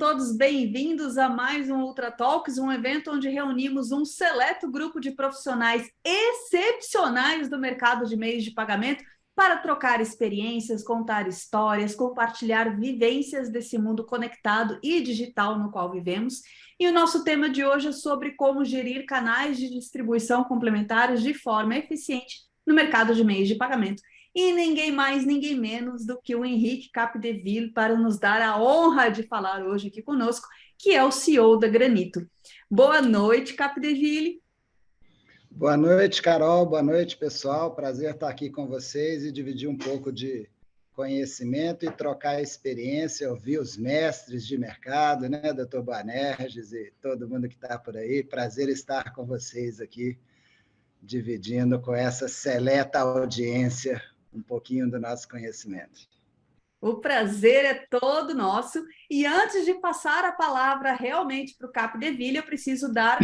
todos bem-vindos a mais um Ultra Talks, um evento onde reunimos um seleto grupo de profissionais excepcionais do mercado de meios de pagamento para trocar experiências, contar histórias, compartilhar vivências desse mundo conectado e digital no qual vivemos. E o nosso tema de hoje é sobre como gerir canais de distribuição complementares de forma eficiente no mercado de meios de pagamento. E ninguém mais, ninguém menos do que o Henrique Capdeville para nos dar a honra de falar hoje aqui conosco, que é o CEO da Granito. Boa noite, Capdeville. Boa noite, Carol. Boa noite, pessoal. Prazer estar aqui com vocês e dividir um pouco de conhecimento e trocar experiência, ouvir os mestres de mercado, né, Dr. Boanerges e todo mundo que está por aí. Prazer estar com vocês aqui, dividindo com essa seleta audiência um pouquinho do nosso conhecimento. O prazer é todo nosso. E antes de passar a palavra realmente para o Capdeville, eu preciso dar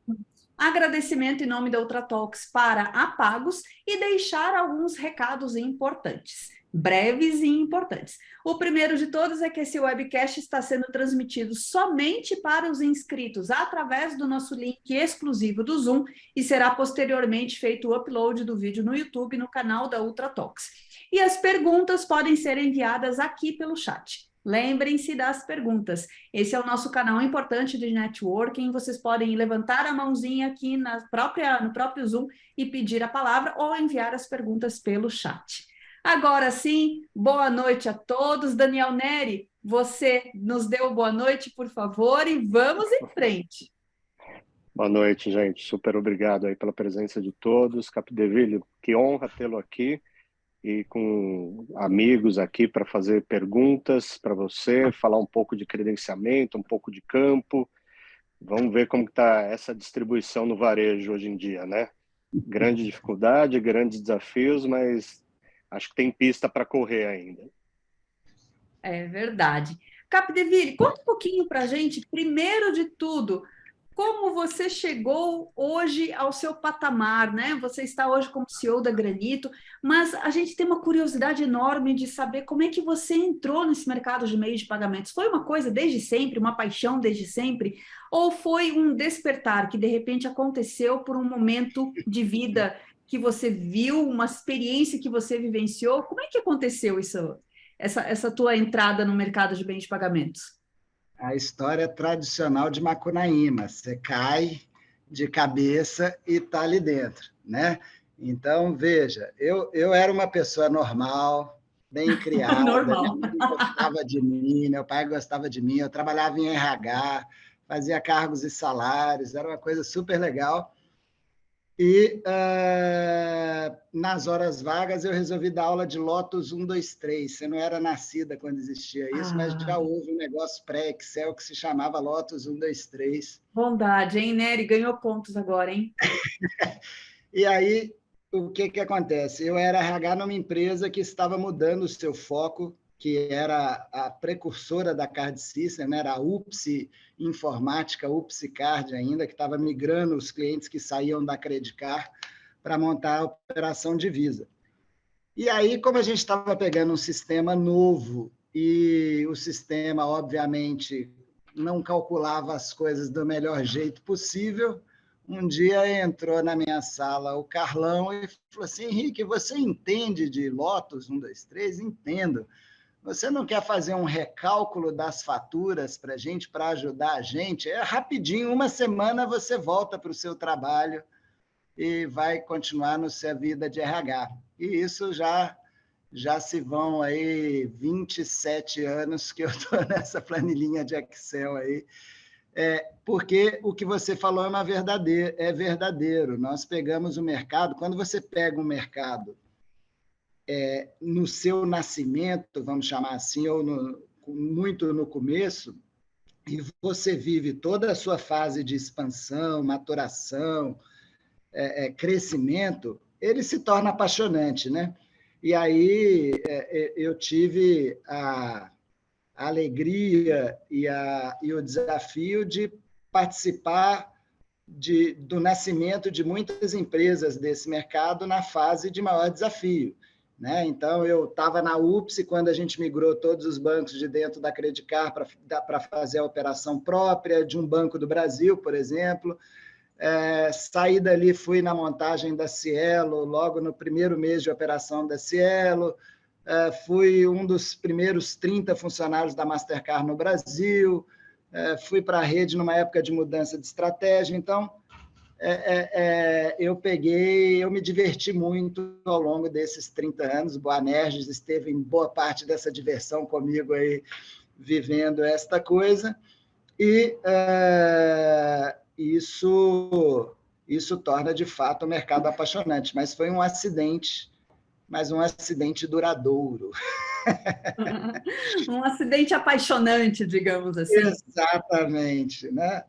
um agradecimento em nome da Ultra Talks para a Pagos e deixar alguns recados importantes, breves e importantes. O primeiro de todos é que esse webcast está sendo transmitido somente para os inscritos através do nosso link exclusivo do Zoom e será posteriormente feito o upload do vídeo no YouTube no canal da Ultra Talks. E as perguntas podem ser enviadas aqui pelo chat. Lembrem-se das perguntas. Esse é o nosso canal importante de networking. Vocês podem levantar a mãozinha aqui no próprio Zoom e pedir a palavra ou enviar as perguntas pelo chat. Agora sim, boa noite a todos. Daniel Neri, você nos deu boa noite, por favor, e vamos em frente. Boa noite, gente. Super obrigado aí pela presença de todos. Capdeville, que honra tê-lo aqui e com amigos aqui para fazer perguntas para você, falar um pouco de credenciamento, um pouco de campo. Vamos ver como está essa distribuição no varejo hoje em dia, né? Grande dificuldade, grandes desafios, mas acho que tem pista para correr ainda. É verdade. Capdeville, conta um pouquinho para a gente, primeiro de tudo, como você chegou hoje ao seu patamar, né? Você está hoje como CEO da Granito, mas a gente tem uma curiosidade enorme de saber como é que você entrou nesse mercado de meios de pagamentos. Foi uma coisa desde sempre, uma paixão desde sempre, ou foi um despertar que de repente aconteceu por um momento de vida que você viu, uma experiência que você vivenciou? Como é que aconteceu isso, essa tua entrada no mercado de bens de pagamentos? A história tradicional de Macunaíma. Você cai de cabeça e está ali dentro, né? Então, veja, eu era uma pessoa normal, bem criada, Normal. minha mãe gostava de mim, meu pai gostava de mim, eu trabalhava em RH, fazia cargos e salários, era uma coisa super legal. E nas horas vagas eu resolvi dar aula de Lotus 1, 2, 3. Você não era nascida quando existia isso, mas já houve um negócio pré-Excel que se chamava Lotus 1, 2, 3. Bondade, hein, Nery? Ganhou pontos agora, hein? E aí, o que acontece? Eu era RH numa empresa que estava mudando o seu foco, que era a precursora da Card System, né? Era a UPSI Informática, UPSI Card ainda, que estava migrando os clientes que saíam da Credit Card para montar a operação de Visa. E aí, como a gente estava pegando um sistema novo e o sistema, obviamente, não calculava as coisas do melhor jeito possível, um dia entrou na minha sala o Carlão e falou assim: Henrique, você entende de Lotus 1, 2, 3? Entendo. Você não quer fazer um recálculo das faturas para a gente, para ajudar a gente? É rapidinho, uma semana você volta para o seu trabalho e vai continuar na sua vida de RH. E isso já se vão aí 27 anos que eu estou nessa planilhinha de Excel aí. Porque o que você falou é verdadeiro. Nós pegamos o mercado, quando você pega um mercado no seu nascimento, vamos chamar assim, ou muito no começo, e você vive toda a sua fase de expansão, maturação, crescimento, ele se torna apaixonante, né? E aí eu tive a alegria e o desafio de participar do nascimento de muitas empresas desse mercado na fase de maior desafio. né? Então, eu estava na UPS quando a gente migrou todos os bancos de dentro da Credicar para fazer a operação própria de um banco do Brasil, por exemplo. Saí dali, fui na montagem da Cielo, logo no primeiro mês de operação da Cielo. Fui um dos primeiros 30 funcionários da Mastercard no Brasil. Fui para a rede numa época de mudança de estratégia. Então, eu me diverti muito ao longo desses 30 anos. O Boanerges esteve em boa parte dessa diversão comigo aí, vivendo esta coisa, e isso torna, de fato, o mercado apaixonante. Mas foi um acidente, mas um acidente duradouro. Um acidente apaixonante, digamos assim. Exatamente, né?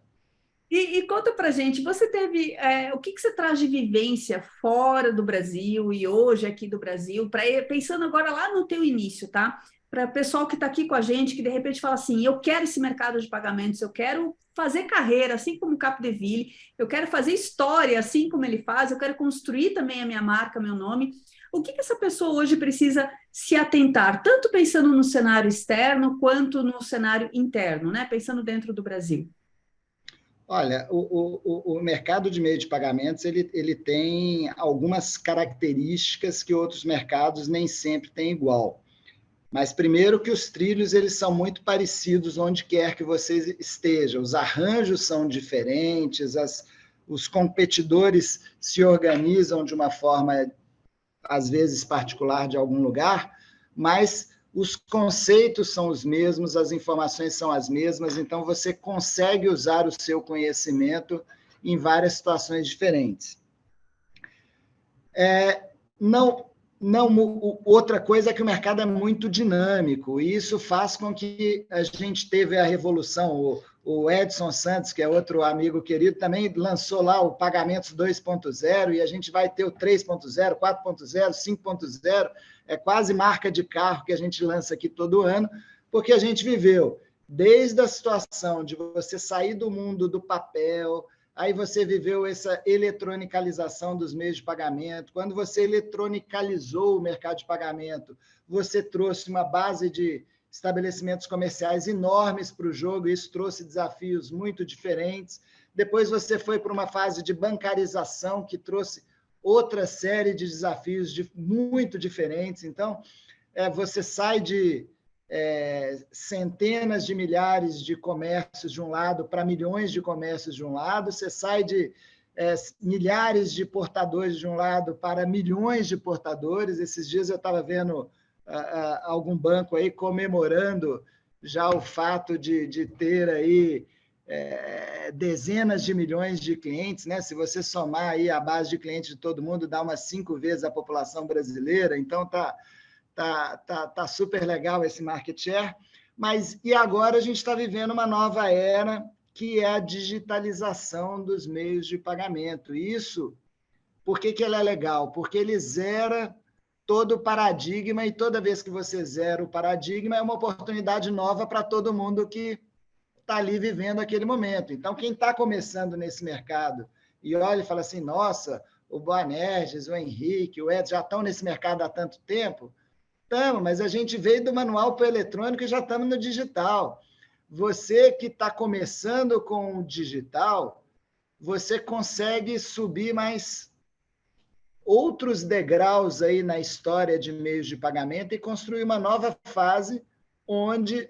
E conta pra gente, você teve, o que você traz de vivência fora do Brasil e hoje aqui do Brasil, pensando agora lá no teu início, tá? Para o pessoal que está aqui com a gente, que de repente fala assim, eu quero esse mercado de pagamentos, eu quero fazer carreira, assim como o Capdeville, eu quero fazer história, assim como ele faz, eu quero construir também a minha marca, meu nome. O que essa pessoa hoje precisa se atentar, tanto pensando no cenário externo quanto no cenário interno, né? Pensando dentro do Brasil. Olha, o mercado de meio de pagamentos ele tem algumas características que outros mercados nem sempre têm igual. Mas, primeiro, que os trilhos eles são muito parecidos onde quer que você esteja. Os arranjos são diferentes, os competidores se organizam de uma forma, às vezes, particular de algum lugar, mas os conceitos são os mesmos, as informações são as mesmas, então você consegue usar o seu conhecimento em várias situações diferentes. Outra coisa é que o mercado é muito dinâmico, e isso faz com que a gente teve a revolução. O Edson Santos, que é outro amigo querido, também lançou lá o Pagamentos 2.0, e a gente vai ter o 3.0, 4.0, 5.0, é quase marca de carro que a gente lança aqui todo ano, porque a gente viveu desde a situação de você sair do mundo do papel, aí você viveu essa eletronicalização dos meios de pagamento. Quando você eletronicalizou o mercado de pagamento, você trouxe uma base de estabelecimentos comerciais enormes para o jogo, e isso trouxe desafios muito diferentes. Depois você foi para uma fase de bancarização, que trouxe outra série de desafios muito diferentes. Então, você sai de centenas de milhares de comércios de um lado para milhões de comércios de um lado, você sai de milhares de portadores de um lado para milhões de portadores. Esses dias eu estava vendo algum banco aí comemorando já o fato de ter aí dezenas de milhões de clientes, né? Se você somar aí a base de clientes de todo mundo, dá umas 5 vezes a população brasileira. Então tá super legal esse market share. Mas e agora a gente está vivendo uma nova era, que é a digitalização dos meios de pagamento. Isso, por que ela é legal? Porque ele zera todo o paradigma, e toda vez que você zera o paradigma, é uma oportunidade nova para todo mundo que está ali vivendo aquele momento. Então, quem está começando nesse mercado e olha e fala assim, nossa, o Boanerges, o Henrique, o Ed já estão nesse mercado há tanto tempo, estamos, mas a gente veio do manual para o eletrônico e já estamos no digital. Você que está começando com o digital, você consegue subir mais outros degraus aí na história de meios de pagamento e construir uma nova fase onde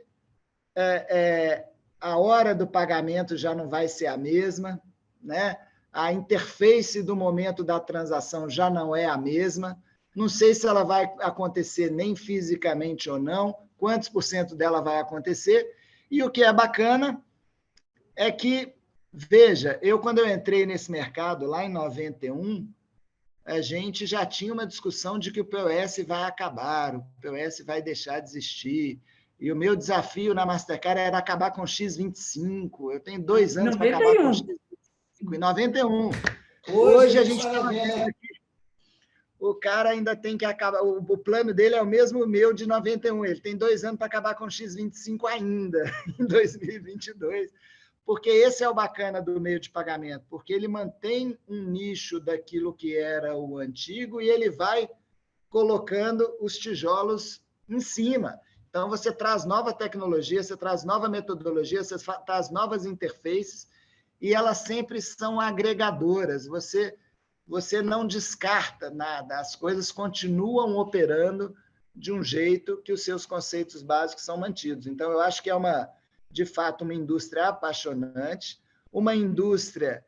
a hora do pagamento já não vai ser a mesma, né? A interface do momento da transação já não é a mesma. Não sei se ela vai acontecer nem fisicamente ou não, quantos % dela vai acontecer. E o que é bacana é que, veja, quando eu entrei nesse mercado lá em 91, a gente já tinha uma discussão de que o POS vai acabar, o POS vai deixar de existir. E o meu desafio na Mastercard era acabar com o X25. Eu tenho 2 anos para acabar com o X25, em 91. Hoje a gente está vendo que o cara ainda tem que acabar, o plano dele é o mesmo meu de 91, ele tem 2 anos para acabar com o X25 ainda, em 2022, porque esse é o bacana do meio de pagamento, porque ele mantém um nicho daquilo que era o antigo e ele vai colocando os tijolos em cima. Então, você traz nova tecnologia, você traz nova metodologia, você traz novas interfaces, e elas sempre são agregadoras. Você não descarta nada, as coisas continuam operando de um jeito que os seus conceitos básicos são mantidos. Então, eu acho que é, de fato, uma indústria apaixonante, uma indústria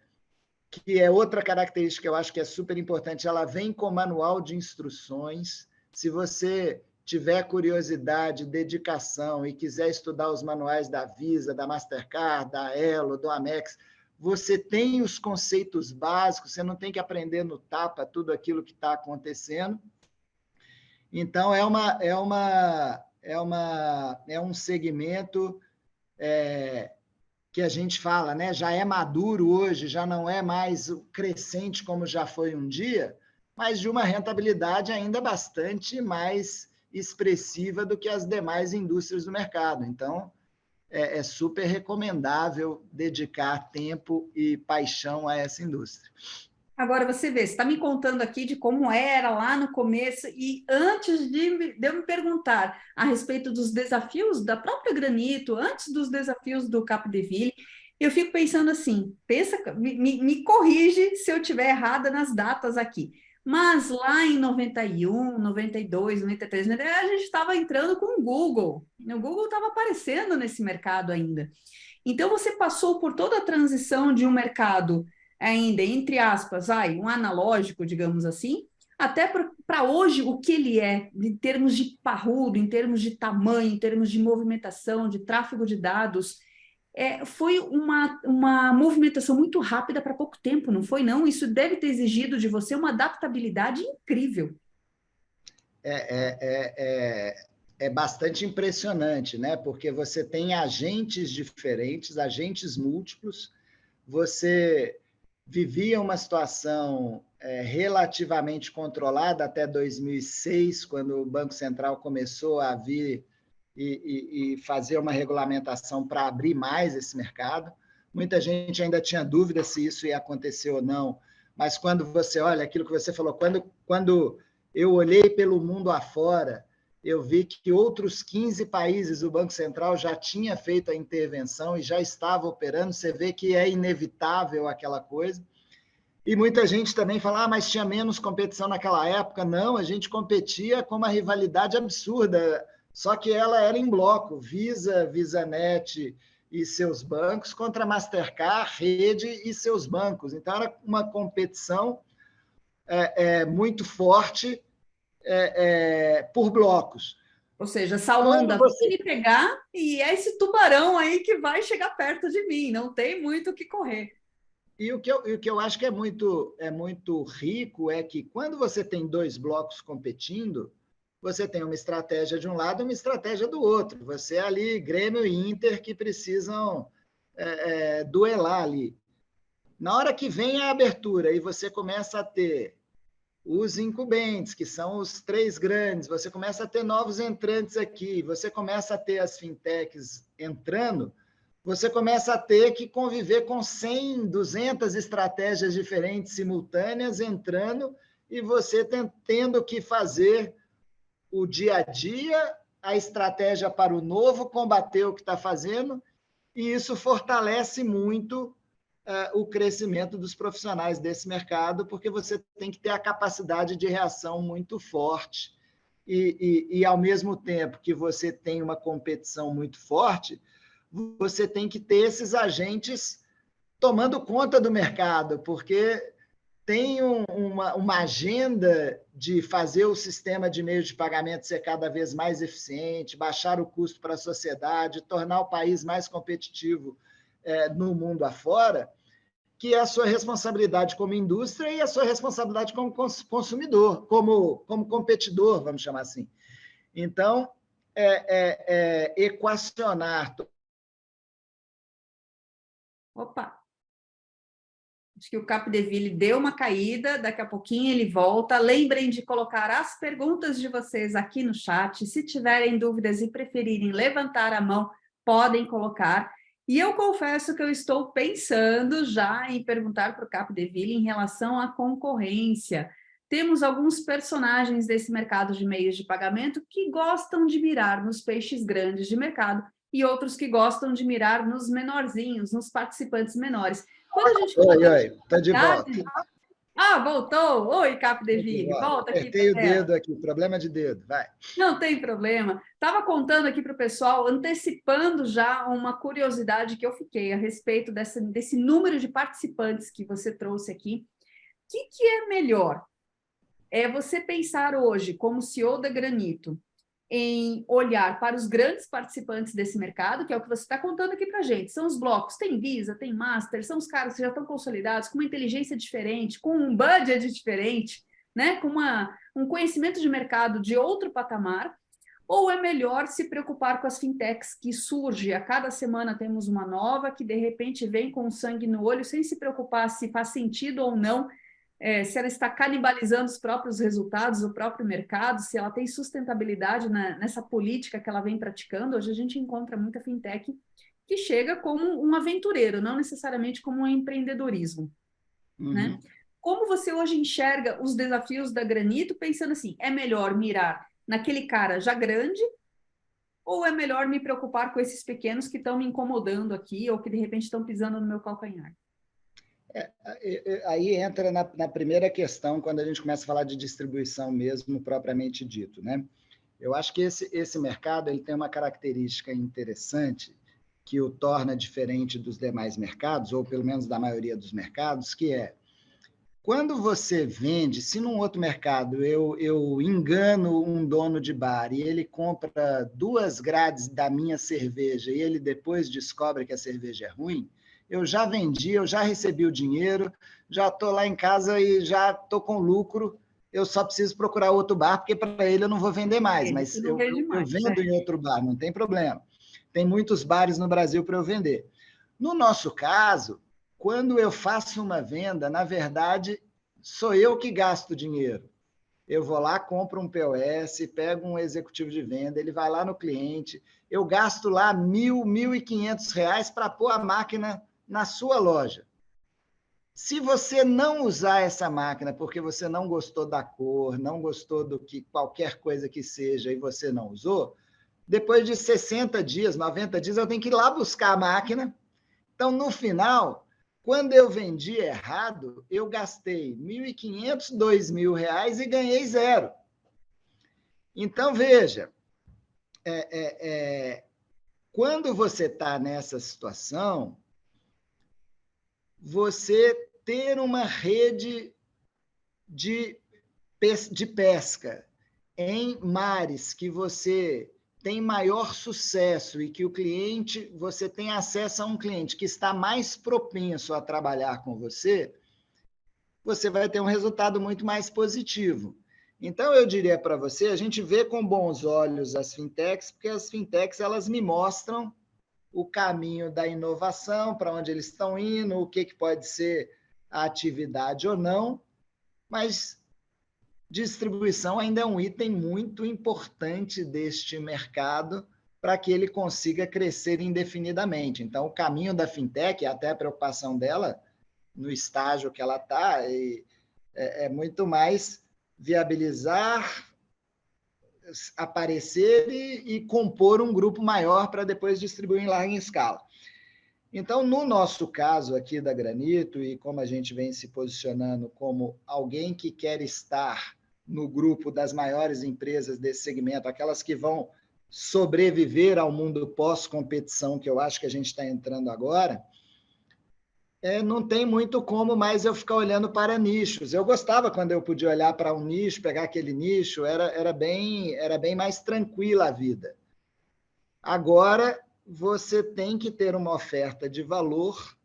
que é outra característica que eu acho que é super importante, ela vem com manual de instruções. Se você tiver curiosidade, dedicação e quiser estudar os manuais da Visa, da Mastercard, da Elo, do Amex, você tem os conceitos básicos, você não tem que aprender no tapa tudo aquilo que está acontecendo. Então, é um segmento que a gente fala, né? Já é maduro hoje, já não é mais crescente como já foi um dia, mas de uma rentabilidade ainda bastante mais expressiva do que as demais indústrias do mercado. Então, é super recomendável dedicar tempo e paixão a essa indústria. Agora, você vê, você está me contando aqui de como era lá no começo, e antes de eu me perguntar a respeito dos desafios da própria Granito, antes dos desafios do Capdeville, eu fico pensando assim, me corrige se eu estiver errada nas datas aqui, mas lá em 91, 92, 93, a gente estava entrando com o Google estava aparecendo nesse mercado ainda. Então, você passou por toda a transição de um mercado ainda, entre aspas, um analógico, digamos assim, até para hoje o que ele é, em termos de parrudo, em termos de tamanho, em termos de movimentação, de tráfego de dados. Foi uma movimentação muito rápida para pouco tempo, não foi, não? Isso deve ter exigido de você uma adaptabilidade incrível. É bastante impressionante, né? Porque você tem agentes diferentes, agentes múltiplos, você vivia uma situação relativamente controlada até 2006, quando o Banco Central começou a vir e fazer uma regulamentação para abrir mais esse mercado. Muita gente ainda tinha dúvida se isso ia acontecer ou não, mas quando você olha aquilo que você falou, quando eu olhei pelo mundo afora, eu vi que outros 15 países o Banco Central já tinha feito a intervenção e já estava operando. Você vê que é inevitável aquela coisa. E muita gente também fala, mas tinha menos competição naquela época. Não, a gente competia com uma rivalidade absurda, só que ela era em bloco, Visa, VisaNet e seus bancos contra Mastercard, Rede e seus bancos. Então, era uma competição muito forte, por blocos. Ou seja, essa onda vai me pegar e é esse tubarão aí que vai chegar perto de mim, não tem muito o que correr. E o que eu acho que é muito rico é que quando você tem dois blocos competindo, você tem uma estratégia de um lado e uma estratégia do outro. Você ali, Grêmio e Inter, que precisam duelar ali. Na hora que vem a abertura e você começa a ter os incumbentes, que são os três grandes, você começa a ter novos entrantes aqui, você começa a ter as fintechs entrando, você começa a ter que conviver com 100, 200 estratégias diferentes simultâneas entrando e você tendo que fazer o dia a dia, a estratégia para o novo, combater o que está fazendo, e isso fortalece muito o crescimento dos profissionais desse mercado, porque você tem que ter a capacidade de reação muito forte e ao mesmo tempo que você tem uma competição muito forte, você tem que ter esses agentes tomando conta do mercado, porque tem uma agenda de fazer o sistema de meios de pagamento ser cada vez mais eficiente, baixar o custo para a sociedade, tornar o país mais competitivo no mundo afora, que é a sua responsabilidade como indústria e a sua responsabilidade como consumidor, como competidor, vamos chamar assim. Então, equacionar. Opa! Acho que o Capdeville deu uma caída, daqui a pouquinho ele volta. Lembrem de colocar as perguntas de vocês aqui no chat. Se tiverem dúvidas e preferirem levantar a mão, podem colocar. E eu confesso que eu estou pensando já em perguntar para o Capdeville em relação à concorrência. temos alguns personagens desse mercado de meios de pagamento que gostam de mirar nos peixes grandes de mercado e outros que gostam de mirar nos menorzinhos, nos participantes menores. Quando a gente fala Oi, estou de volta. Ah, voltou? Oi, Capdeville, volta aqui para Apertei o dedo aqui, problema de dedo, vai. Não tem problema. Estava contando aqui para o pessoal, antecipando já uma curiosidade que eu fiquei a respeito desse número de participantes que você trouxe aqui. O que é melhor? É você pensar hoje, como CEO da Granito, em olhar para os grandes participantes desse mercado, que é o que você está contando aqui para a gente. São os blocos, tem Visa, tem Master, são os caras que já estão consolidados, com uma inteligência diferente, com um budget diferente, né? Com um conhecimento de mercado de outro patamar, ou é melhor se preocupar com as fintechs que surgem, a cada semana temos uma nova, que de repente vem com sangue no olho, sem se preocupar se faz sentido ou não, se ela está canibalizando os próprios resultados, o próprio mercado, se ela tem sustentabilidade nessa política que ela vem praticando. Hoje a gente encontra muita fintech que chega como um aventureiro, não necessariamente como um empreendedorismo. Né? Como você hoje enxerga os desafios da Granito, pensando assim, é melhor mirar naquele cara já grande ou é melhor me preocupar com esses pequenos que estão me incomodando aqui ou que de repente estão pisando no meu calcanhar? Aí entra na primeira questão, quando a gente começa a falar de distribuição mesmo, propriamente dito, né? Eu acho que esse mercado ele tem uma característica interessante que o torna diferente dos demais mercados, ou pelo menos da maioria dos mercados, que é, quando você vende, se num outro mercado eu engano um dono de bar e ele compra 2 grades da minha cerveja e ele depois descobre que a cerveja é ruim, eu já vendi, eu já recebi o dinheiro, já estou lá em casa e já estou com lucro, eu só preciso procurar outro bar, porque para ele eu não vou vender mais, mas eu vendo em outro bar, não tem problema. Tem muitos bares no Brasil para eu vender. No nosso caso, quando eu faço uma venda, na verdade, sou eu que gasto dinheiro. Eu vou lá, compro um POS, pego um executivo de venda, ele vai lá no cliente, eu gasto lá R$1.000, R$1.500 para pôr a máquina na sua loja. Se você não usar essa máquina porque você não gostou da cor, não gostou do que qualquer coisa que seja e você não usou, depois de 60 dias, 90 dias, eu tenho que ir lá buscar a máquina. Então, no final, quando eu vendi errado, eu gastei R$1.500, R$2.000 e ganhei 0. Então, veja, quando você está nessa situação, você ter uma rede de pesca em mares que você tem maior sucesso e que o cliente, você tem acesso a um cliente que está mais propenso a trabalhar com você, você vai ter um resultado muito mais positivo. Então, eu diria para você, a gente vê com bons olhos as fintechs, porque as fintechs elas me mostram o caminho da inovação, para onde eles estão indo, o que pode ser a atividade ou não, mas distribuição ainda é um item muito importante deste mercado para que ele consiga crescer indefinidamente. Então, o caminho da fintech, até a preocupação dela, no estágio que ela está, é muito mais viabilizar, aparecer e compor um grupo maior para depois distribuir em larga escala. Então, no nosso caso aqui da Granito, e como a gente vem se posicionando como alguém que quer estar no grupo das maiores empresas desse segmento, aquelas que vão sobreviver ao mundo pós-competição, que eu acho que a gente está entrando agora, não tem muito como mais eu ficar olhando para nichos. Eu gostava quando eu podia olhar para um nicho, pegar aquele nicho, era bem mais tranquila a vida. Agora, você tem que ter uma oferta de valor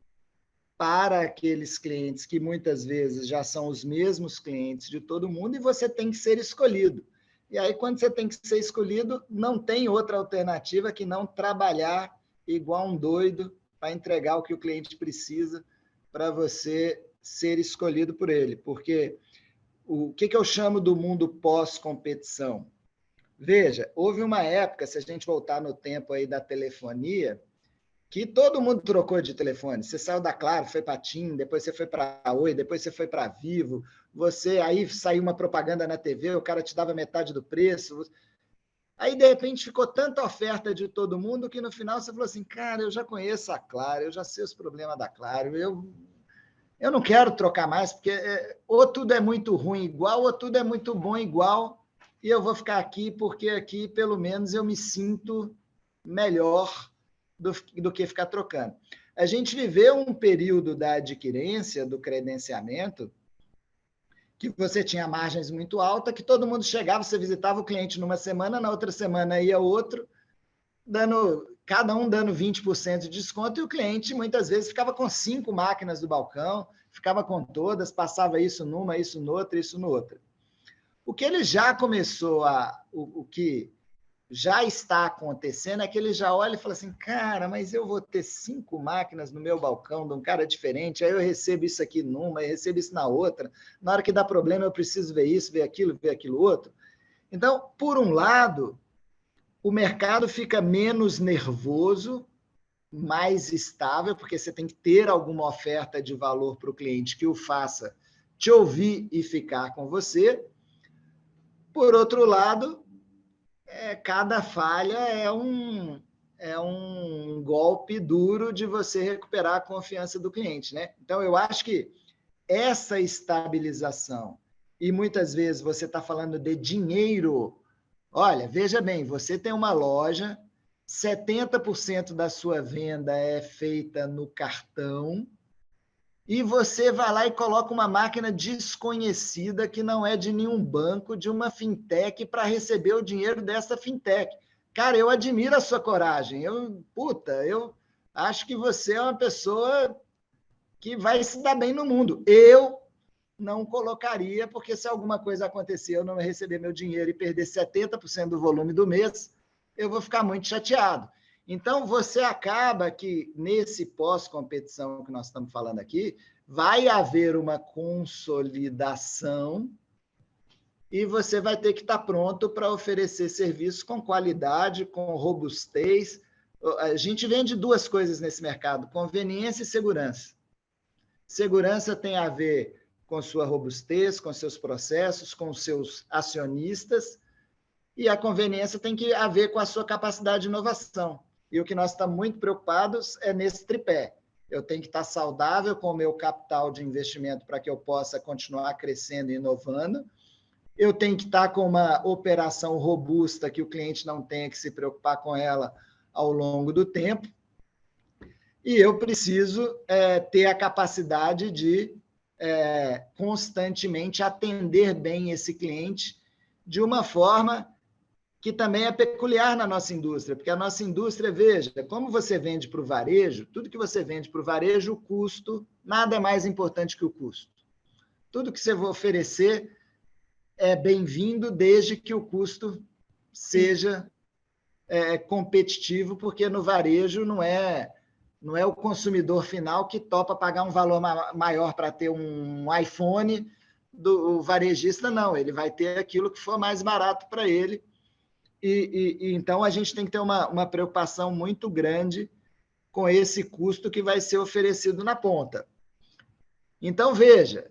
para aqueles clientes que muitas vezes já são os mesmos clientes de todo mundo e você tem que ser escolhido. E aí, quando você tem que ser escolhido, não tem outra alternativa que não trabalhar igual um doido para entregar o que o cliente precisa para você ser escolhido por ele. Porque o que eu chamo do mundo pós-competição? Veja, houve uma época, se a gente voltar no tempo aí da telefonia, que todo mundo trocou de telefone. Você saiu da Claro, foi para TIM, depois você foi para Oi, depois você foi para Vivo, aí saiu uma propaganda na TV, o cara te dava metade do preço. Aí, de repente, ficou tanta oferta de todo mundo que no final você falou assim, cara, eu já conheço a Claro, eu já sei os problemas da Claro, eu não quero trocar mais, porque ou tudo é muito ruim igual, ou tudo é muito bom igual, e eu vou ficar aqui porque aqui, pelo menos, eu me sinto melhor do que ficar trocando. A gente viveu um período da adquirência, do credenciamento, que você tinha margens muito altas, que todo mundo chegava, você visitava o cliente numa semana, na outra semana ia outro, cada um dando 20% de desconto, e o cliente muitas vezes ficava com 5 máquinas do balcão, ficava com todas, passava isso numa, isso noutra, isso noutra. O que ele já começou o que já está acontecendo é que ele já olha e fala assim, cara, mas eu vou ter 5 máquinas no meu balcão de um cara diferente, aí eu recebo isso aqui numa, eu recebo isso na outra, na hora que dá problema eu preciso ver isso, ver aquilo outro. Então, por um lado, o mercado fica menos nervoso, mais estável, porque você tem que ter alguma oferta de valor para o cliente que o faça te ouvir e ficar com você. Por outro lado, cada falha é um golpe duro de você recuperar a confiança do cliente, né? Então, eu acho que essa estabilização, e muitas vezes você está falando de dinheiro, olha, veja bem, você tem uma loja, 70% da sua venda é feita no cartão, e você vai lá e coloca uma máquina desconhecida que não é de nenhum banco, de uma fintech, para receber o dinheiro dessa fintech. Cara, eu admiro a sua coragem. Eu acho que você é uma pessoa que vai se dar bem no mundo. Eu não colocaria, porque se alguma coisa acontecer, eu não receber meu dinheiro e perder 70% do volume do mês, eu vou ficar muito chateado. Então, você acaba que, nesse pós-competição que nós estamos falando aqui, vai haver uma consolidação e você vai ter que estar pronto para oferecer serviços com qualidade, com robustez. A gente vende 2 coisas nesse mercado, conveniência e segurança. Segurança tem a ver com sua robustez, com seus processos, com seus acionistas, e a conveniência tem que ver com a sua capacidade de inovação. E o que nós estamos muito preocupados é nesse tripé. Eu tenho que estar saudável com o meu capital de investimento para que eu possa continuar crescendo e inovando. Eu tenho que estar com uma operação robusta que o cliente não tenha que se preocupar com ela ao longo do tempo. E eu preciso ter a capacidade de constantemente atender bem esse cliente de uma forma que também é peculiar na nossa indústria, porque a nossa indústria, veja, como você vende para o varejo, tudo que você vende para o varejo, o custo, nada é mais importante que o custo. Tudo que você vai oferecer é bem-vindo desde que o custo seja competitivo, porque no varejo não é o consumidor final que topa pagar um valor maior para ter um iPhone, o varejista não, ele vai ter aquilo que for mais barato para ele. Então, a gente tem que ter uma preocupação muito grande com esse custo que vai ser oferecido na ponta. Então, veja,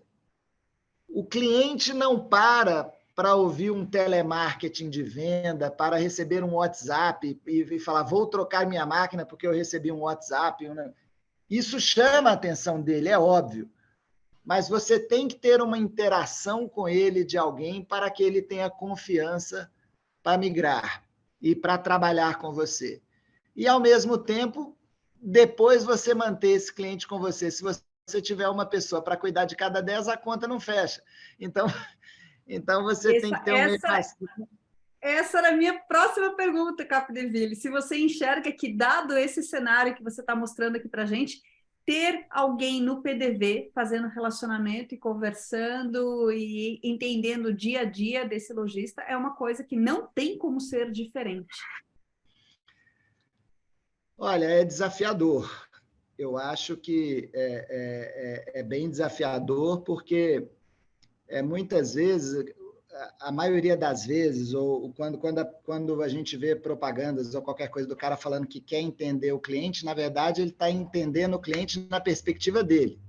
o cliente não para ouvir um telemarketing de venda, para receber um WhatsApp e falar, vou trocar minha máquina porque eu recebi um WhatsApp. Isso chama a atenção dele, é óbvio. Mas você tem que ter uma interação com ele de alguém para que ele tenha confiança para migrar e para trabalhar com você. E, ao mesmo tempo, depois você manter esse cliente com você. Se você tiver uma pessoa para cuidar de cada 10, a conta não fecha. Então você tem que ter Essa era a minha próxima pergunta, Capdeville. Se você enxerga que, dado esse cenário que você está mostrando aqui para a gente, ter alguém no PDV fazendo relacionamento e conversando e entendendo o dia a dia desse lojista é uma coisa que não tem como ser diferente. Olha, é desafiador. Eu acho que é bem desafiador, porque muitas vezes a maioria das vezes, ou quando a gente vê propagandas ou qualquer coisa do cara falando que quer entender o cliente, na verdade, ele está entendendo o cliente na perspectiva dele.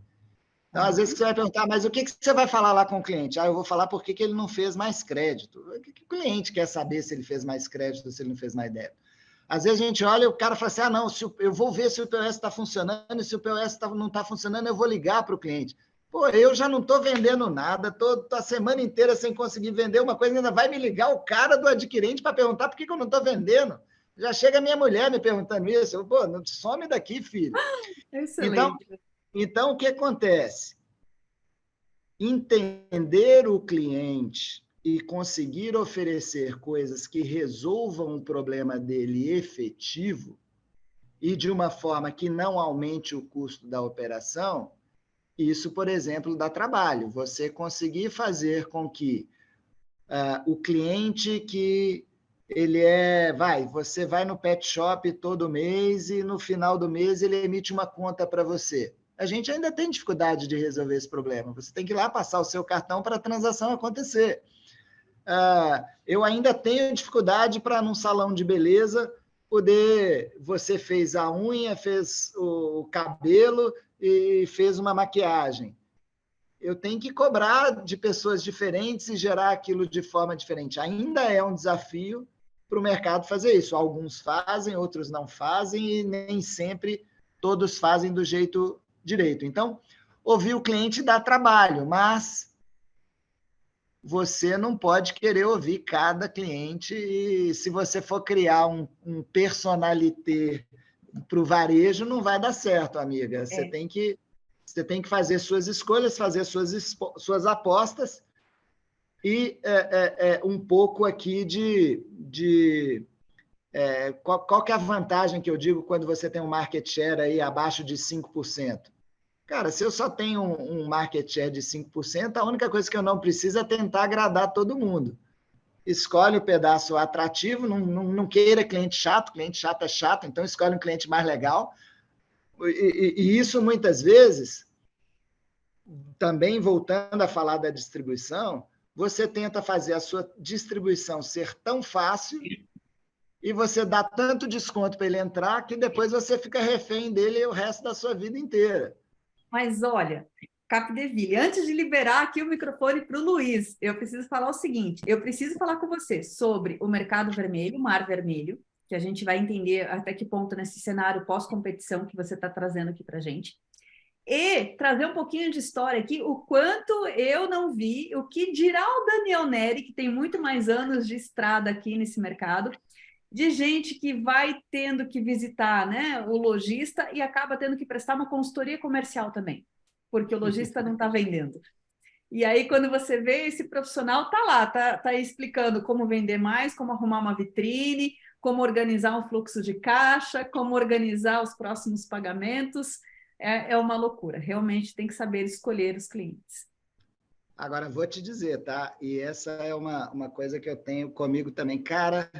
Então, às vezes, você vai perguntar, mas o que você vai falar lá com o cliente? Eu vou falar por que ele não fez mais crédito. O que o cliente quer saber se ele fez mais crédito ou se ele não fez mais débito? Às vezes a gente olha e o cara fala assim, não, eu vou ver se o POS está funcionando, e se o POS não está funcionando, eu vou ligar para o cliente. Pô, eu já não estou vendendo nada, estou a semana inteira sem conseguir vender uma coisa, ainda vai me ligar o cara do adquirente para perguntar por que eu não estou vendendo. Já chega a minha mulher me perguntando isso. Pô, não some daqui, filho. Excelente. Então, o que acontece? Entender o cliente e conseguir oferecer coisas que resolvam o problema dele efetivo e de uma forma que não aumente o custo da operação, isso, por exemplo, dá trabalho. Você conseguir fazer com que o cliente que você vai no pet shop todo mês e no final do mês ele emite uma conta para você. A gente ainda tem dificuldade de resolver esse problema. Você tem que ir lá passar o seu cartão para a transação acontecer. Eu ainda tenho dificuldade para, num salão de beleza, você fez a unha, fez o cabelo e fez uma maquiagem. Eu tenho que cobrar de pessoas diferentes e gerar aquilo de forma diferente. Ainda é um desafio para o mercado fazer isso. Alguns fazem, outros não fazem, e nem sempre todos fazem do jeito direito. Então, ouvir o cliente dá trabalho, mas você não pode querer ouvir cada cliente, e se você for criar um personalité para o varejo, não vai dar certo, amiga. Você tem que fazer suas escolhas, fazer suas apostas, e um pouco aqui qual que é a vantagem que eu digo quando você tem um market share aí abaixo de 5%? Cara, se eu só tenho um market share de 5%, a única coisa que eu não preciso é tentar agradar todo mundo. Escolhe o pedaço atrativo, não queira cliente chato é chato, então escolhe um cliente mais legal. E isso, muitas vezes, também voltando a falar da distribuição, você tenta fazer a sua distribuição ser tão fácil e você dá tanto desconto para ele entrar que depois você fica refém dele o resto da sua vida inteira. Mas olha, Capdeville, antes de liberar aqui o microfone para o Luiz, eu preciso falar o seguinte: eu preciso falar com você sobre o mercado vermelho, o mar vermelho, que a gente vai entender até que ponto nesse cenário pós-competição que você está trazendo aqui para a gente, e trazer um pouquinho de história aqui, o quanto eu não vi, o que dirá o Daniel Neri, que tem muito mais anos de estrada aqui nesse mercado, de gente que vai tendo que visitar, né, o lojista e acaba tendo que prestar uma consultoria comercial também, porque o lojista não está vendendo. E aí, quando você vê, esse profissional está lá, tá explicando como vender mais, como arrumar uma vitrine, como organizar um fluxo de caixa, como organizar os próximos pagamentos. É uma loucura. Realmente tem que saber escolher os clientes. Agora, vou te dizer, tá? E essa é uma coisa que eu tenho comigo também. Cara,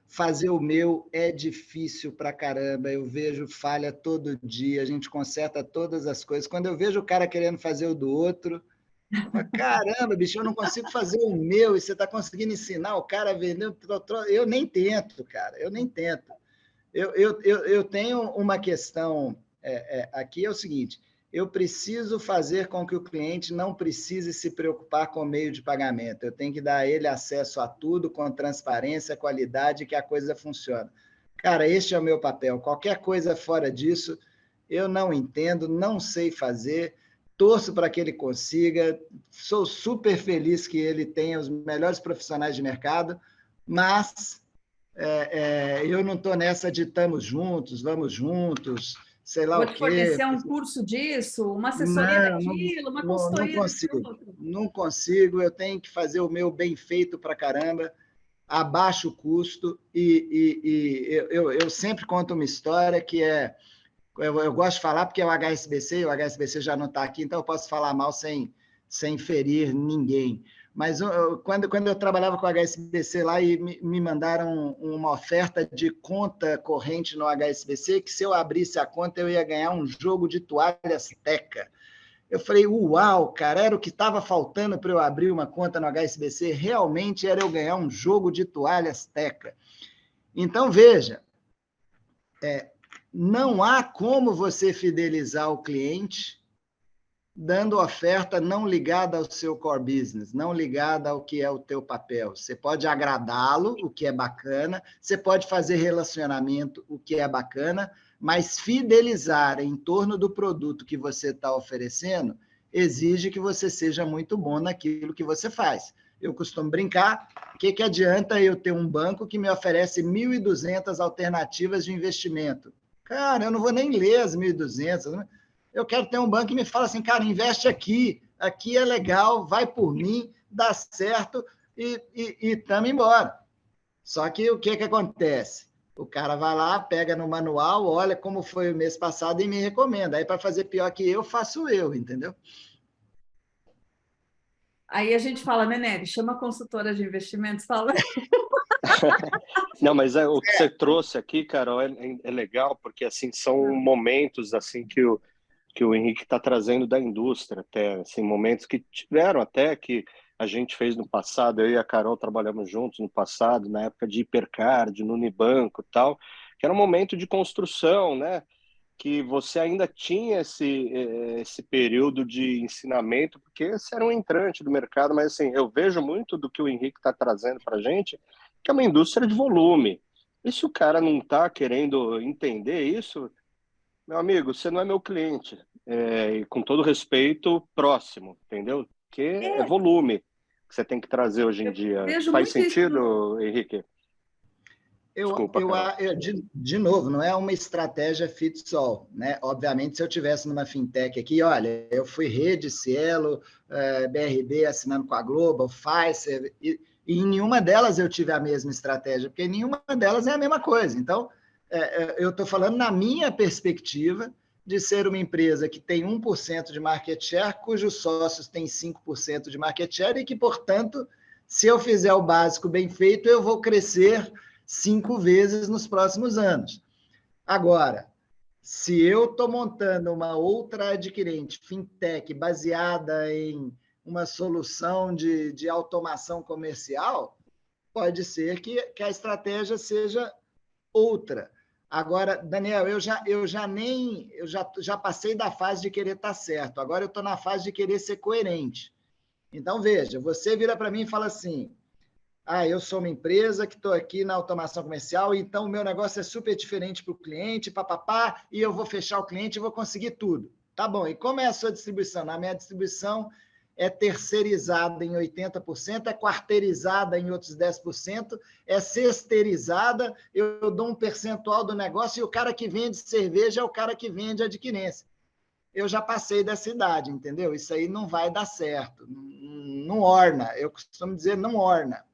fazer o meu é difícil pra caramba. Eu vejo falha todo dia, a gente conserta todas as coisas. Quando eu vejo o cara querendo fazer o do outro, eu falo, caramba, bicho, eu não consigo fazer o meu, e você está conseguindo ensinar o cara a vender. Eu nem tento, cara, eu nem tento. Eu tenho uma questão aqui, é o seguinte: eu preciso fazer com que o cliente não precise se preocupar com o meio de pagamento. Eu tenho que dar a ele acesso a tudo com transparência, qualidade, que a coisa funcione. Cara, este é o meu papel. Qualquer coisa fora disso, eu não entendo, não sei fazer, torço para que ele consiga, sou super feliz que ele tenha os melhores profissionais de mercado, mas eu não estou nessa de estamos juntos, vamos juntos, sei lá o quê. Vou te fornecer um curso disso, uma assessoria daquilo, uma consultoria daquilo. Não consigo, eu tenho que fazer o meu bem feito para caramba, abaixo o custo, e eu sempre conto uma história que eu gosto de falar porque é o HSBC já não está aqui, então eu posso falar mal sem ferir ninguém. Mas quando eu trabalhava com o HSBC lá e me mandaram uma oferta de conta corrente no HSBC, que se eu abrisse a conta eu ia ganhar um jogo de toalhas Teca. Eu falei, uau, cara, era o que estava faltando para eu abrir uma conta no HSBC, realmente era eu ganhar um jogo de toalhas Teca. Então, veja, não há como você fidelizar o cliente dando oferta não ligada ao seu core business, não ligada ao que é o teu papel. Você pode agradá-lo, o que é bacana, você pode fazer relacionamento, o que é bacana, mas fidelizar em torno do produto que você está oferecendo exige que você seja muito bom naquilo que você faz. Eu costumo brincar, o que adianta eu ter um banco que me oferece 1.200 alternativas de investimento? Cara, eu não vou nem ler as 1.200, né? Eu quero ter um banco que me fala assim, cara, investe aqui, aqui é legal, vai por mim, dá certo e estamos embora. Só que o que acontece? O cara vai lá, pega no manual, olha como foi o mês passado e me recomenda. Aí, para fazer pior que eu, faço eu, entendeu? Aí a gente fala, né, Nery, chama a consultora de investimentos, fala. Não, mas o que você trouxe aqui, Carol, é legal, porque assim, são momentos assim que o Henrique está trazendo da indústria, até assim, momentos que tiveram até que a gente fez no passado, eu e a Carol trabalhamos juntos no passado, na época de Hipercard, no Unibanco e tal, que era um momento de construção, né? Que você ainda tinha esse período de ensinamento, porque você era um entrante do mercado, mas assim, eu vejo muito do que o Henrique está trazendo para a gente, que é uma indústria de volume. E se o cara não está querendo entender isso, meu amigo, você não é meu cliente. E com todo respeito, próximo, entendeu? Porque é volume que você tem que trazer hoje em dia. Vejo Faz muito isso. sentido, Henrique? Desculpa, de novo, não é uma estratégia fit all, né? Obviamente, se eu tivesse numa fintech aqui, olha, eu fui Rede, Cielo, BRB assinando com a Global, Pfizer, e em nenhuma delas eu tive a mesma estratégia, porque nenhuma delas é a mesma coisa. Então, eu estou falando na minha perspectiva de ser uma empresa que tem 1% de market share, cujos sócios têm 5% de market share e que, portanto, se eu fizer o básico bem feito, eu vou crescer 5 vezes nos próximos anos. Agora, se eu estou montando uma outra adquirente, fintech, baseada em uma solução de automação comercial, pode ser que a estratégia seja outra. Agora, Daniel, eu já passei da fase de querer estar certo, agora eu estou na fase de querer ser coerente. Então, veja, você vira para mim e fala assim, eu sou uma empresa que estou aqui na automação comercial, então o meu negócio é super diferente para o cliente, papapá, e eu vou fechar o cliente e vou conseguir tudo. Tá bom, e como é a sua distribuição? A minha distribuição é terceirizada em 80%, é quarteirizada em outros 10%, é sesterizada, eu dou um percentual do negócio e o cara que vende cerveja é o cara que vende adquirência. Eu já passei dessa idade, entendeu? Isso aí não vai dar certo, não orna, eu costumo dizer não orna.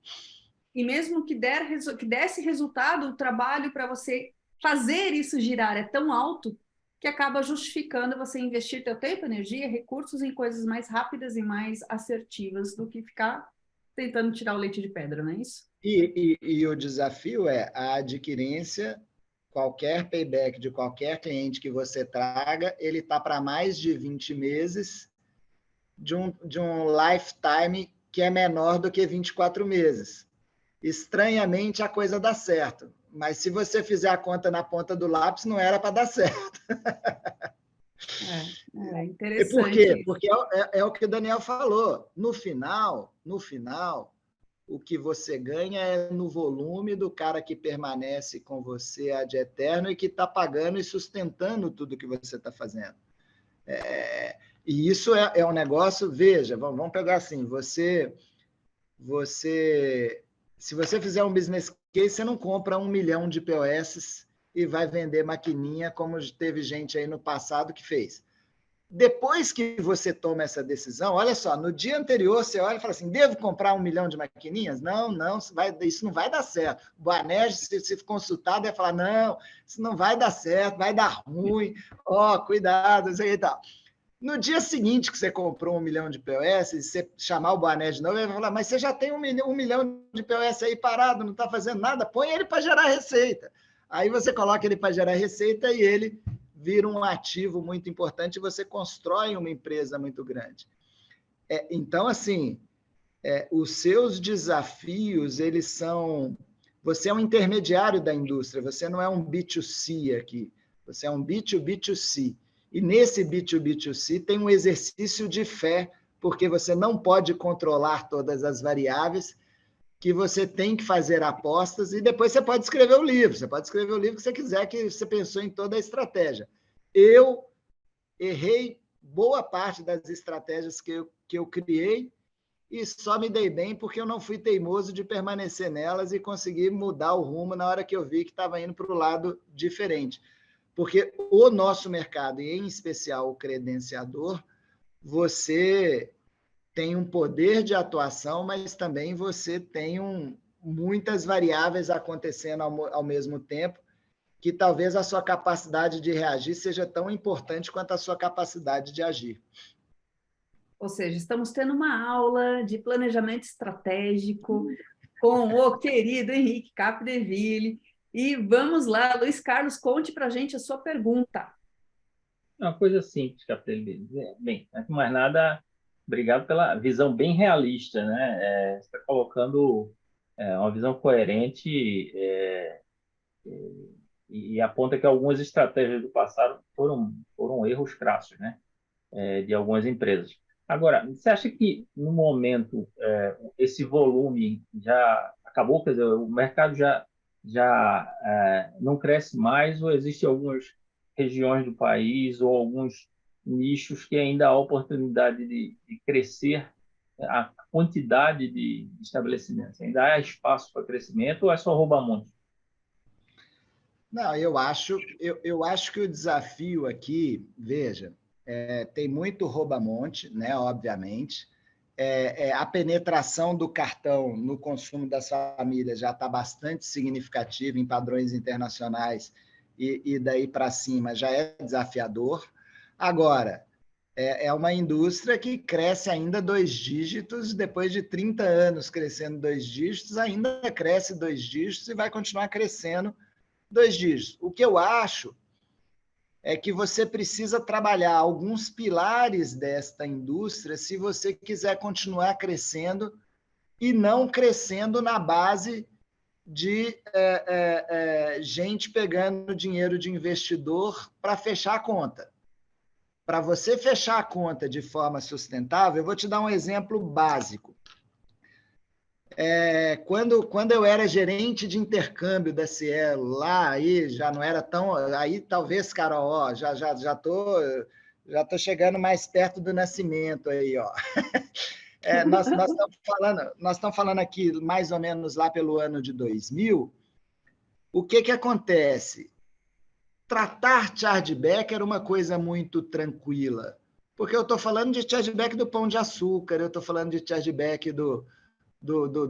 E mesmo que desse resultado, o trabalho para você fazer isso girar é tão alto que acaba justificando você investir teu tempo, energia, recursos em coisas mais rápidas e mais assertivas do que ficar tentando tirar o leite de pedra, não é isso? E o desafio é a adquirência, qualquer payback de qualquer cliente que você traga, ele está para mais de 20 meses de um lifetime que é menor do que 24 meses. Estranhamente, a coisa dá certo. Mas se você fizer a conta na ponta do lápis, não era para dar certo. É interessante. E por quê? Porque é o que o Daniel falou. No final, o que você ganha é no volume do cara que permanece com você ad eterno e que está pagando e sustentando tudo que você está fazendo. E isso é um negócio, veja, vamos pegar assim, se você fizer um business case, você não compra 1 milhão de POS e vai vender maquininha, como teve gente aí no passado que fez. Depois que você toma essa decisão, olha só, no dia anterior você olha e fala assim, devo comprar 1 milhão de maquininhas? Não, isso não vai dar certo. O Banerj, se consultado, vai falar, não, isso não vai dar certo, vai dar ruim, cuidado, isso aí e tal. No dia seguinte que você comprou 1 milhão de POS, e você chamar o Banerj de novo, ele vai falar, mas você já tem 1 milhão de POS aí parado, não está fazendo nada, põe ele para gerar receita. Aí você coloca ele para gerar receita e ele vira um ativo muito importante e você constrói uma empresa muito grande. Então, assim, os seus desafios, eles são... Você é um intermediário da indústria, você não é um B2C aqui, você é um B2B2C. E nesse B2B2C tem um exercício de fé, porque você não pode controlar todas as variáveis, que você tem que fazer apostas, e depois você pode escrever o livro. Você pode escrever o livro que você quiser, que você pensou em toda a estratégia. Eu errei boa parte das estratégias que eu criei, e só me dei bem porque eu não fui teimoso de permanecer nelas e conseguir mudar o rumo na hora que eu vi que estava indo para o lado diferente. Porque o nosso mercado, e em especial o credenciador, você tem um poder de atuação, mas também você tem muitas variáveis acontecendo ao mesmo tempo, que talvez a sua capacidade de reagir seja tão importante quanto a sua capacidade de agir. Ou seja, estamos tendo uma aula de planejamento estratégico com o querido Henrique Capdeville. E vamos lá, Luiz Carlos, conte para a gente a sua pergunta. É uma coisa simples, Capdeville. Bem, antes de mais nada, obrigado pela visão bem realista, né? Você está colocando uma visão coerente e aponta que algumas estratégias do passado foram erros crassos, né? De algumas empresas. Agora, você acha que, no momento, esse volume já acabou? Quer dizer, o mercado já não cresce mais, ou existem algumas regiões do país ou alguns nichos que ainda há oportunidade de crescer a quantidade de estabelecimentos? Ainda há espaço para crescimento ou é só rouba-monte? Não, eu acho que o desafio aqui, veja, tem muito rouba-monte, né, obviamente. A penetração do cartão no consumo das famílias já está bastante significativa em padrões internacionais, e daí para cima já é desafiador. Agora, é uma indústria que cresce ainda 2 dígitos, depois de 30 anos crescendo 2 dígitos, ainda cresce 2 dígitos e vai continuar crescendo 2 dígitos. O que eu acho é que você precisa trabalhar alguns pilares desta indústria se você quiser continuar crescendo e não crescendo na base de gente pegando dinheiro de investidor para fechar a conta. Para você fechar a conta de forma sustentável, eu vou te dar um exemplo básico. Quando eu era gerente de intercâmbio da Cielo, lá aí já não era tão... Aí talvez, Carol, ó, já tô chegando mais perto do nascimento aí, ó. Nós estamos falando aqui mais ou menos lá pelo ano de 2000. O que acontece? Tratar chargeback era uma coisa muito tranquila, porque eu estou falando de chargeback do Pão de Açúcar, eu estou falando de chargeback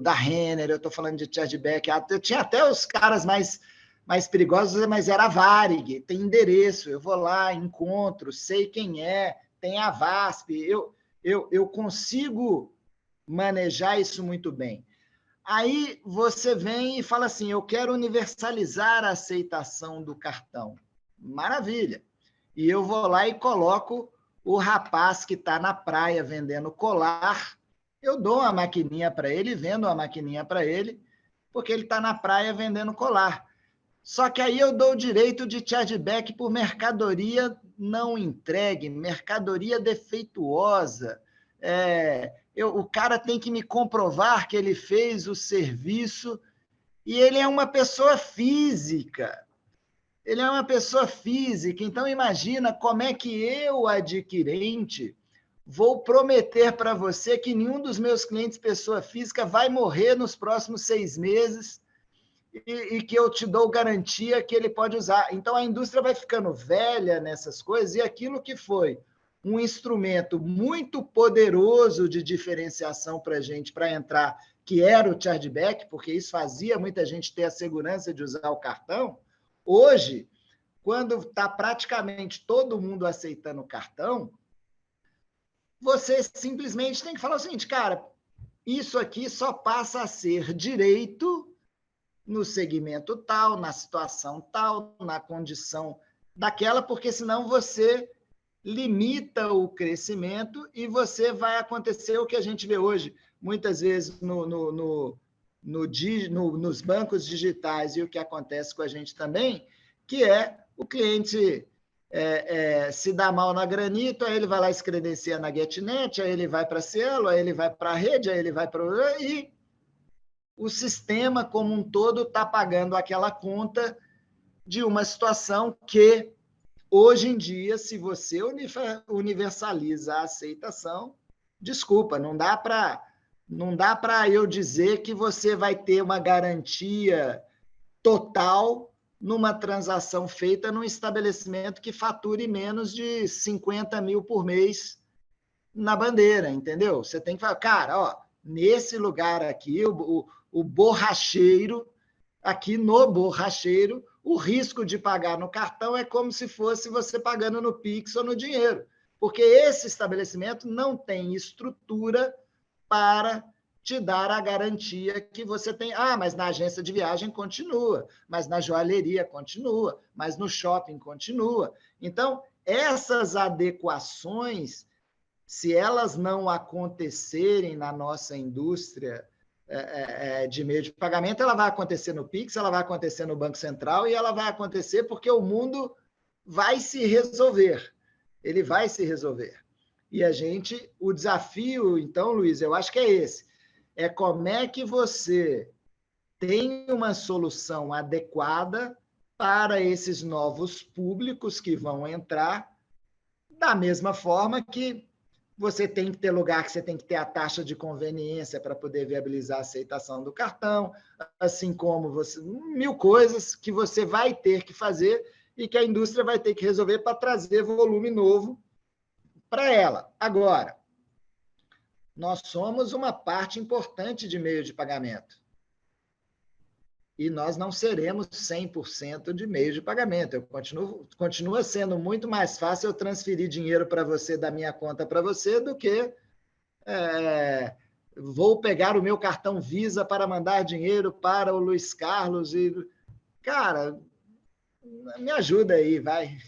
da Renner, eu estou falando de chargeback. Eu tinha até os caras mais perigosos, mas era a Varig, tem endereço, eu vou lá, encontro, sei quem é, tem a VASP, eu consigo manejar isso muito bem. Aí você vem e fala assim, eu quero universalizar a aceitação do cartão. Maravilha. E eu vou lá e coloco o rapaz que está na praia vendendo colar, eu dou uma maquininha para ele, vendo uma maquininha para ele, porque ele está na praia vendendo colar. Só que aí eu dou o direito de chargeback por mercadoria não entregue, mercadoria defeituosa. O cara tem que me comprovar que ele fez o serviço, e ele é uma pessoa física. Ele é uma pessoa física, então imagina como é que eu, adquirente, vou prometer para você que nenhum dos meus clientes, pessoa física, vai morrer nos próximos 6 meses e que eu te dou garantia que ele pode usar. Então, a indústria vai ficando velha nessas coisas, e aquilo que foi um instrumento muito poderoso de diferenciação para a gente, para entrar, que era o chargeback, porque isso fazia muita gente ter a segurança de usar o cartão, hoje, quando está praticamente todo mundo aceitando o cartão, você simplesmente tem que falar o seguinte, cara, isso aqui só passa a ser direito no segmento tal, na situação tal, na condição daquela, porque senão você limita o crescimento e você vai acontecer o que a gente vê hoje, muitas vezes nos bancos digitais, e o que acontece com a gente também, que é o cliente se dá mal na Granito, aí ele vai lá e se credencia na GetNet, aí ele vai para a Cielo, aí ele vai para a rede, aí ele vai para... E o sistema como um todo está pagando aquela conta de uma situação que, hoje em dia, se você universaliza a aceitação, desculpa, não dá para eu dizer que você vai ter uma garantia total numa transação feita num estabelecimento que fature menos de 50 mil por mês na bandeira, entendeu? Você tem que falar, cara, ó, nesse lugar aqui, o borracheiro, aqui no borracheiro, o risco de pagar no cartão é como se fosse você pagando no Pix ou no dinheiro, porque esse estabelecimento não tem estrutura para te dar a garantia que você tem. Ah, mas na agência de viagem continua, mas na joalheria continua, mas no shopping continua. Então, essas adequações, se elas não acontecerem na nossa indústria de meio de pagamento, ela vai acontecer no Pix, ela vai acontecer no Banco Central e ela vai acontecer porque o mundo vai se resolver. Ele vai se resolver. E o desafio, então, Luiz, eu acho que é esse. É como é que você tem uma solução adequada para esses novos públicos que vão entrar, da mesma forma que você tem que ter lugar que você tem que ter a taxa de conveniência para poder viabilizar a aceitação do cartão, assim como mil coisas que você vai ter que fazer e que a indústria vai ter que resolver para trazer volume novo para ela. Agora, nós somos uma parte importante de meio de pagamento. E nós não seremos 100% de meio de pagamento. Continua sendo muito mais fácil eu transferir dinheiro para você, da minha conta para você, do que vou pegar o meu cartão Visa para mandar dinheiro para o Luiz Carlos. Cara, me ajuda aí, vai.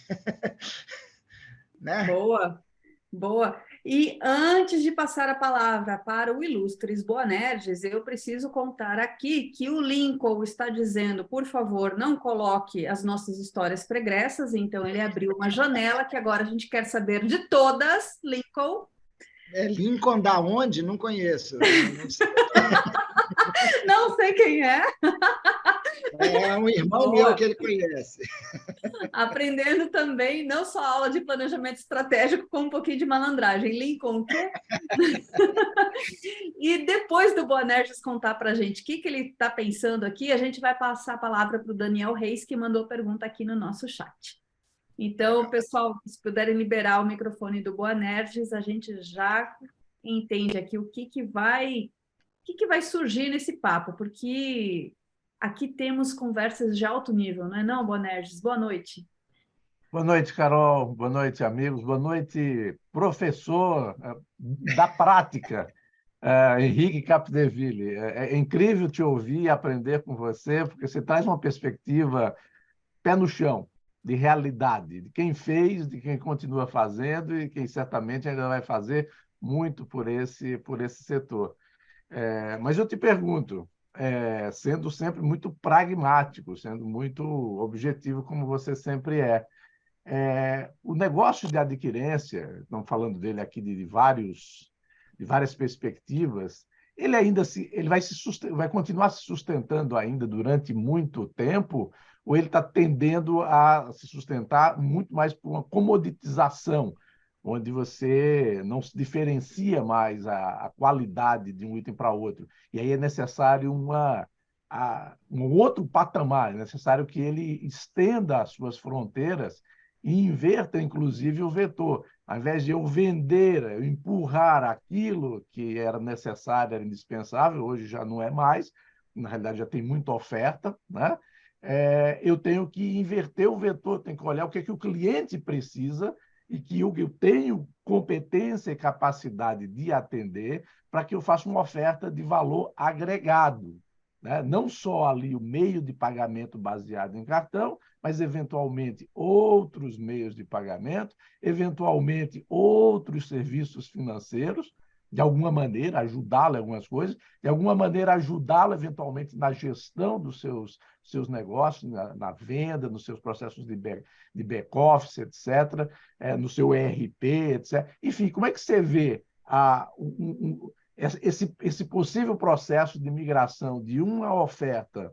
Né? Boa, boa. E antes de passar a palavra para o Ilustres Boanerges, eu preciso contar aqui que o Lincoln está dizendo, por favor, não coloque as nossas histórias pregressas, então ele abriu uma janela que agora a gente quer saber de todas, Lincoln. Lincoln da onde? Não conheço. Não sei. Não sei quem é. É um irmão meu que ele conhece. Aprendendo também, não só aula de planejamento estratégico, com um pouquinho de malandragem. Lincoln, o quê? E depois do Boanerges contar para a gente o que ele está pensando aqui, a gente vai passar a palavra para o Daniel Reis, que mandou pergunta aqui no nosso chat. Então, pessoal, se puderem liberar o microfone do Boanerges, a gente já entende aqui o que vai surgir nesse papo, porque aqui temos conversas de alto nível, não é não, Boanerges? Boa noite. Boa noite, Carol. Boa noite, amigos. Boa noite, professor da prática, Henrique Capdeville. É incrível te ouvir e aprender com você, porque você traz uma perspectiva pé no chão, de realidade, de quem fez, de quem continua fazendo e quem certamente ainda vai fazer muito por esse setor. Mas eu te pergunto, sendo sempre muito pragmático, sendo muito objetivo, como você sempre é, o negócio de adquirência, estamos falando dele aqui de várias perspectivas, ele vai continuar se sustentando ainda durante muito tempo, ou ele está tendendo a se sustentar muito mais por uma comoditização, onde você não se diferencia mais a qualidade de um item para outro. E aí é necessário um outro patamar, é necessário que ele estenda as suas fronteiras e inverta, inclusive, o vetor. Ao invés de eu vender, eu empurrar aquilo que era necessário, era indispensável, hoje já não é mais, na realidade já tem muita oferta, né? Eu tenho que inverter o vetor, tenho que olhar o que é que o cliente precisa e que eu tenho competência e capacidade de atender para que eu faça uma oferta de valor agregado. né? Não só ali o meio de pagamento baseado em cartão, mas, eventualmente, outros meios de pagamento, eventualmente, outros serviços financeiros, de alguma maneira, ajudá-lo em algumas coisas, de alguma maneira, ajudá-lo, eventualmente, na gestão dos seus negócios, na venda, nos seus processos de back-office, etc., no seu ERP, etc. Enfim, como é que você vê esse possível processo de migração de uma oferta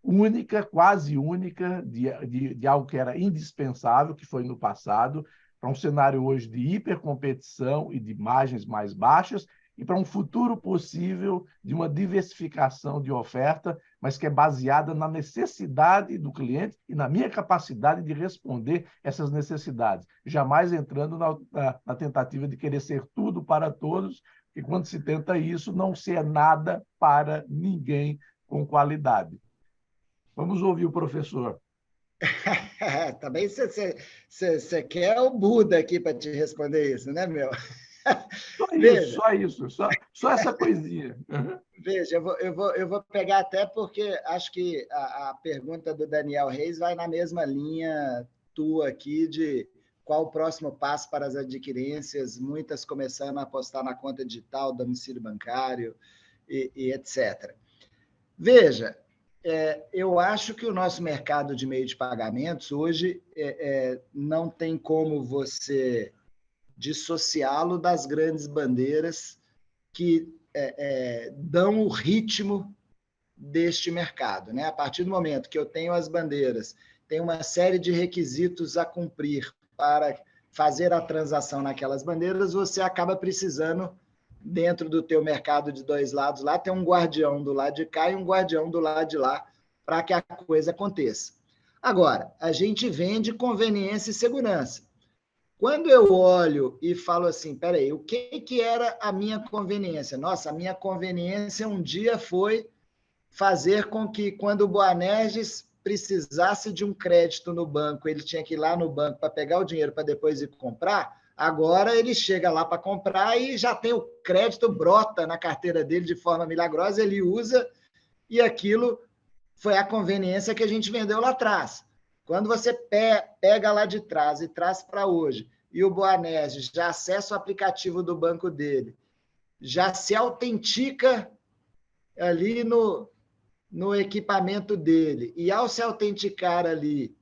única, quase única, de algo que era indispensável, que foi no passado, para um cenário hoje de hipercompetição e de margens mais baixas, e para um futuro possível de uma diversificação de oferta, mas que é baseada na necessidade do cliente e na minha capacidade de responder essas necessidades, jamais entrando na tentativa de querer ser tudo para todos, e quando se tenta isso, não ser nada para ninguém com qualidade. Vamos ouvir o professor. Também você quer o Buda aqui para te responder isso, né, meu? Só isso, só essa coisinha. Veja, eu vou pegar até porque acho que a pergunta do Daniel Reis vai na mesma linha tua aqui de qual o próximo passo para as adquirências, muitas começando a apostar na conta digital, domicílio bancário e etc. Veja, eu acho que o nosso mercado de meio de pagamentos hoje não tem como você dissociá-lo das grandes bandeiras que dão o ritmo deste mercado, né? A partir do momento que eu tenho as bandeiras, tem uma série de requisitos a cumprir para fazer a transação naquelas bandeiras, você acaba precisando, dentro do teu mercado de dois lados lá, ter um guardião do lado de cá e um guardião do lado de lá para que a coisa aconteça. Agora, a gente vende conveniência e segurança. Quando eu olho e falo assim, peraí, o que era a minha conveniência? Nossa, a minha conveniência um dia foi fazer com que, quando o Boanerges precisasse de um crédito no banco, ele tinha que ir lá no banco para pegar o dinheiro para depois ir comprar, agora ele chega lá para comprar e já tem o crédito, brota na carteira dele de forma milagrosa, ele usa e aquilo foi a conveniência que a gente vendeu lá atrás. Quando você pega lá de trás e traz para hoje, e o Boanerges já acessa o aplicativo do banco dele, já se autentica ali no equipamento dele, e ao se autenticar ali,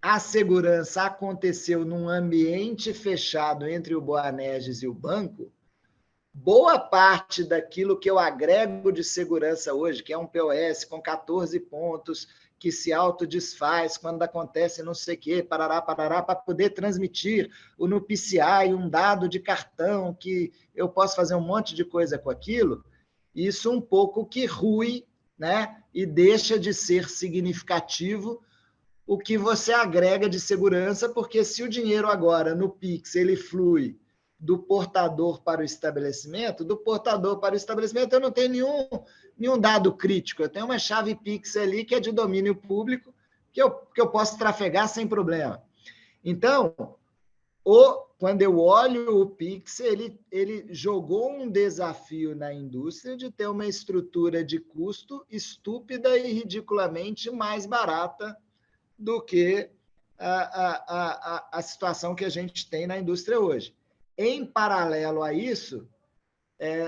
a segurança aconteceu num ambiente fechado entre o Boanerges e o banco, boa parte daquilo que eu agrego de segurança hoje, que é um POS com 14 pontos, que se autodesfaz quando acontece não sei o quê, parará, para poder transmitir no PCI um dado de cartão, que eu posso fazer um monte de coisa com aquilo, isso um pouco que rui, né? E deixa de ser significativo o que você agrega de segurança, porque se o dinheiro agora no Pix ele flui do portador para o estabelecimento, eu não tenho nenhum dado crítico. Eu tenho uma chave Pix ali que é de domínio público, que eu posso trafegar sem problema. Então, quando eu olho o Pix, ele jogou um desafio na indústria de ter uma estrutura de custo estúpida e ridiculamente mais barata do que a situação que a gente tem na indústria hoje. Em paralelo a isso,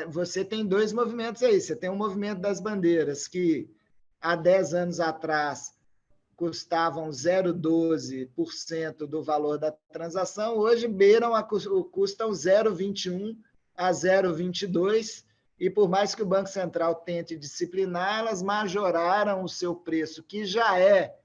você tem dois movimentos aí. Você tem um movimento das bandeiras, que há 10 anos atrás custavam 0,12% do valor da transação, hoje custam 0,21% a 0,22%, e por mais que o Banco Central tente disciplinar, elas majoraram o seu preço, que já é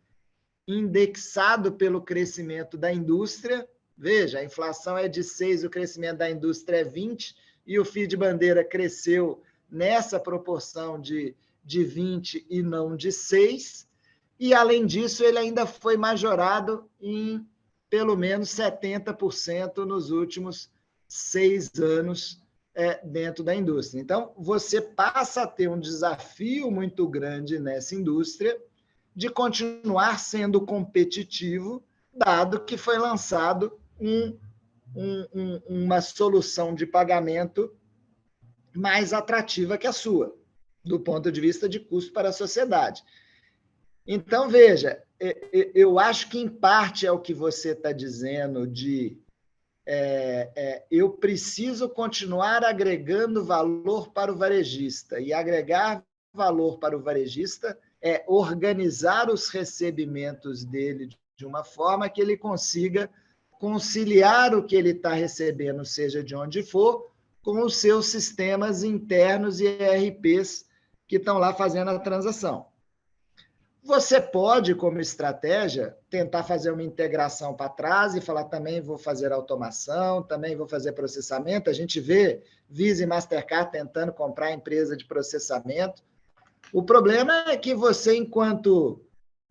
indexado pelo crescimento da indústria. Veja, a inflação é de 6%, o crescimento da indústria é 20%, e o FII de bandeira cresceu nessa proporção de 20% e não de 6%, e, além disso, ele ainda foi majorado em pelo menos 70% nos últimos 6 anos dentro da indústria. Então, você passa a ter um desafio muito grande nessa indústria de continuar sendo competitivo, dado que foi lançado uma solução de pagamento mais atrativa que a sua. do ponto de vista de custo para a sociedade. Então, veja, eu acho que, em parte, é o que você está dizendo de eu preciso continuar agregando valor para o varejista, e agregar valor para o varejista é organizar os recebimentos dele de uma forma que ele consiga conciliar o que ele está recebendo, seja de onde for, com os seus sistemas internos e ERPs que estão lá fazendo a transação. Você pode, como estratégia, tentar fazer uma integração para trás e falar, também vou fazer automação, também vou fazer processamento. A gente vê Visa e Mastercard tentando comprar empresa de processamento. O problema é que você, enquanto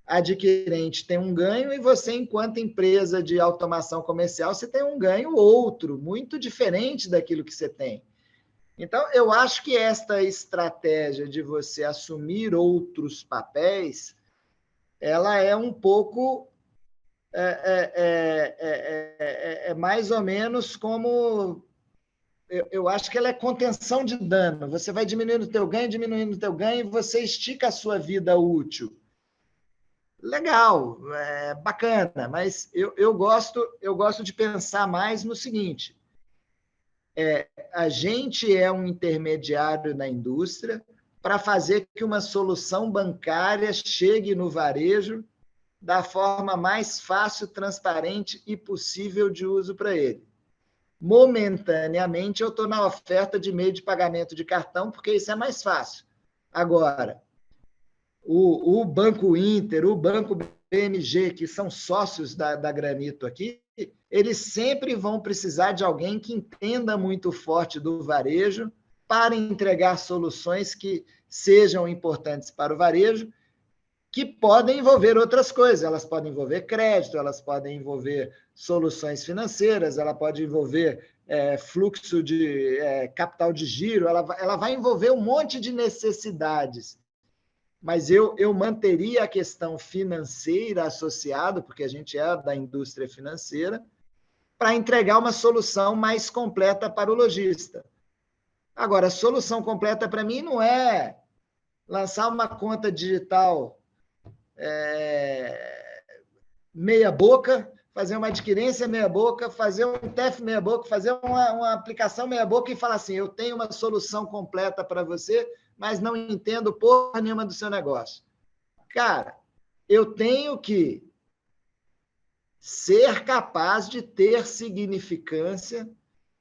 adquirente, tem um ganho, e você, enquanto empresa de automação comercial, você tem um ganho outro, muito diferente daquilo que você tem. Então, eu acho que esta estratégia de você assumir outros papéis, ela é um pouco, mais ou menos como, eu acho que ela é contenção de dano. Você vai diminuindo o teu ganho, e você estica a sua vida útil. Legal, bacana, mas eu gosto de pensar mais no seguinte, a gente é um intermediário na indústria para fazer que uma solução bancária chegue no varejo da forma mais fácil, transparente e possível de uso para ele. Momentaneamente, eu estou na oferta de meio de pagamento de cartão, porque isso é mais fácil. Agora, o Banco Inter, o Banco BMG, que são sócios da Granito aqui, eles sempre vão precisar de alguém que entenda muito forte do varejo para entregar soluções que sejam importantes para o varejo, que podem envolver outras coisas. Elas podem envolver crédito, elas podem envolver soluções financeiras, ela pode envolver fluxo de capital de giro, ela vai envolver um monte de necessidades. Mas eu manteria a questão financeira associada, porque a gente é da indústria financeira, para entregar uma solução mais completa para o lojista. Agora, a solução completa para mim não é lançar uma conta digital meia boca, fazer uma adquirência meia boca, fazer um TEF meia boca, fazer uma aplicação meia boca e falar assim, eu tenho uma solução completa para você, mas não entendo porra nenhuma do seu negócio. Cara, eu tenho que ser capaz de ter significância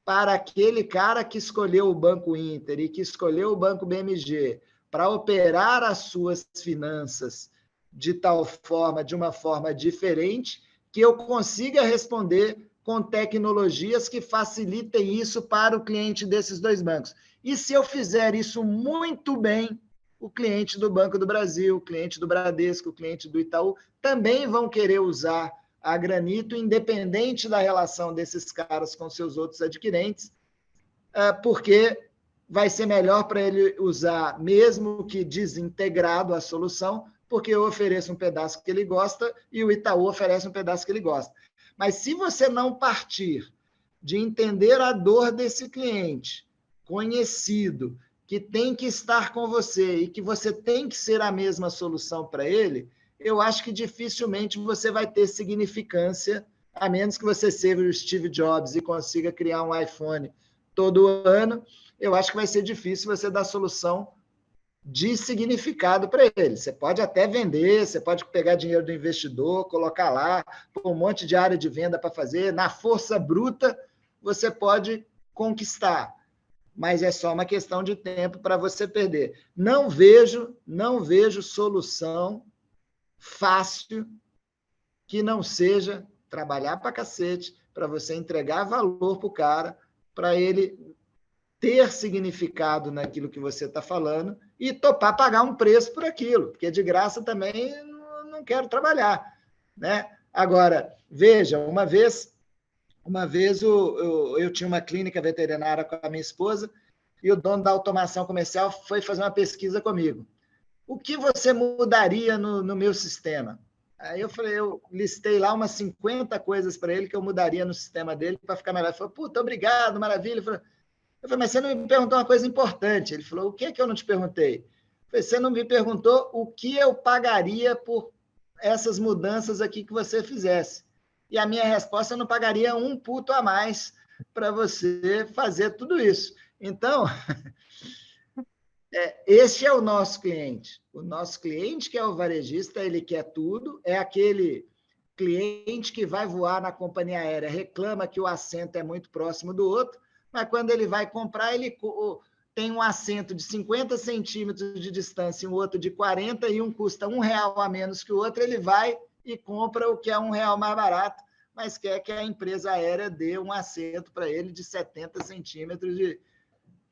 para aquele cara que escolheu o Banco Inter e que escolheu o Banco BMG para operar as suas finanças de tal forma, de uma forma diferente, que eu consiga responder com tecnologias que facilitem isso para o cliente desses dois bancos. E se eu fizer isso muito bem, o cliente do Banco do Brasil, o cliente do Bradesco, o cliente do Itaú, também vão querer usar a Granito, independente da relação desses caras com seus outros adquirentes, porque vai ser melhor para ele usar, mesmo que desintegrado a solução, porque eu ofereço um pedaço que ele gosta e o Itaú oferece um pedaço que ele gosta. Mas se você não partir de entender a dor desse cliente conhecido, que tem que estar com você e que você tem que ser a mesma solução para ele, eu acho que dificilmente você vai ter significância, a menos que você seja o Steve Jobs e consiga criar um iPhone todo ano, eu acho que vai ser difícil você dar solução de significado para ele. Você pode até vender, você pode pegar dinheiro do investidor, colocar lá, pôr um monte de área de venda para fazer, na força bruta você pode conquistar, mas é só uma questão de tempo para você perder. Não vejo solução fácil que não seja trabalhar para cacete, para você entregar valor para o cara, para ele ter significado naquilo que você está falando e topar pagar um preço por aquilo, porque de graça também não quero trabalhar, né? Agora, veja, uma vez eu tinha uma clínica veterinária com a minha esposa e o dono da automação comercial foi fazer uma pesquisa comigo. O que você mudaria no meu sistema? Aí eu listei lá umas 50 coisas para ele que eu mudaria no sistema dele para ficar melhor. Ele falou, puta, obrigado, maravilha. Eu falei, mas você não me perguntou uma coisa importante. Ele falou, o que é que eu não te perguntei? Você não me perguntou o que eu pagaria por essas mudanças aqui que você fizesse. E a minha resposta, eu não pagaria um puto a mais para você fazer tudo isso. Então, este é o nosso cliente. O nosso cliente, que é o varejista, ele quer tudo, é aquele cliente que vai voar na companhia aérea, reclama que o assento é muito próximo do outro, mas quando ele vai comprar, ele tem um assento de 50 centímetros de distância e um outro de 40, e um custa R$1 a menos que o outro, ele vai e compra o que é R$1 mais barato, mas quer que a empresa aérea dê um assento para ele de 70 centímetros de...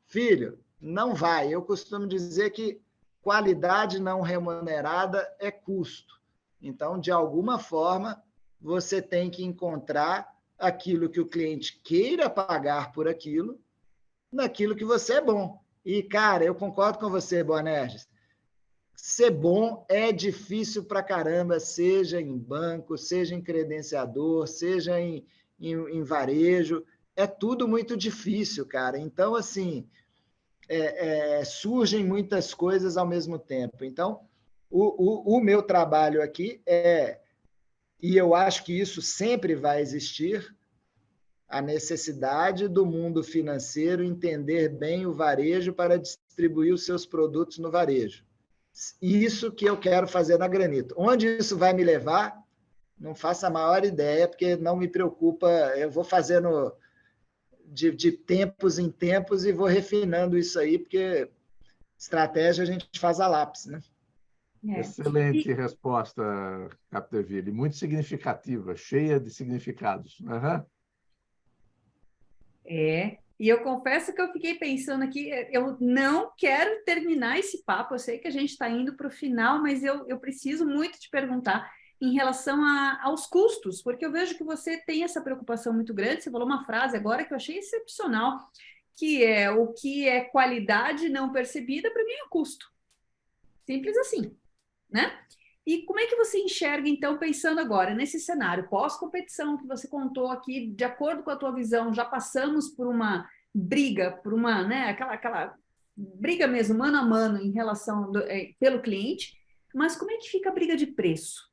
Filho, não vai. Eu costumo dizer que qualidade não remunerada é custo. Então, de alguma forma, você tem que encontrar aquilo que o cliente queira pagar por aquilo, naquilo que você é bom. E, cara, eu concordo com você, Boanerges. Ser bom é difícil pra caramba, seja em banco, seja em credenciador, seja em varejo. É tudo muito difícil, cara. Então, assim, surgem muitas coisas ao mesmo tempo. Então, o meu trabalho aqui e eu acho que isso sempre vai existir, a necessidade do mundo financeiro entender bem o varejo para distribuir os seus produtos no varejo. Isso que eu quero fazer na Granito. Onde isso vai me levar, não faço a maior ideia, porque não me preocupa, eu vou fazendo de tempos em tempos e vou refinando isso aí, porque estratégia a gente faz a lápis, né? Excelente resposta, Capdeville, muito significativa, cheia de significados. Uhum. E eu confesso que eu fiquei pensando aqui, eu não quero terminar esse papo, eu sei que a gente está indo para o final, mas eu preciso muito te perguntar em relação aos custos, porque eu vejo que você tem essa preocupação muito grande, você falou uma frase agora que eu achei excepcional, que é o que é qualidade não percebida, para mim é custo. Simples assim, né? E como é que você enxerga, então, pensando agora nesse cenário pós-competição que você contou aqui, de acordo com a tua visão, já passamos por uma briga, por uma, né, aquela briga mesmo, mano a mano, em relação pelo cliente, mas como é que fica a briga de preço?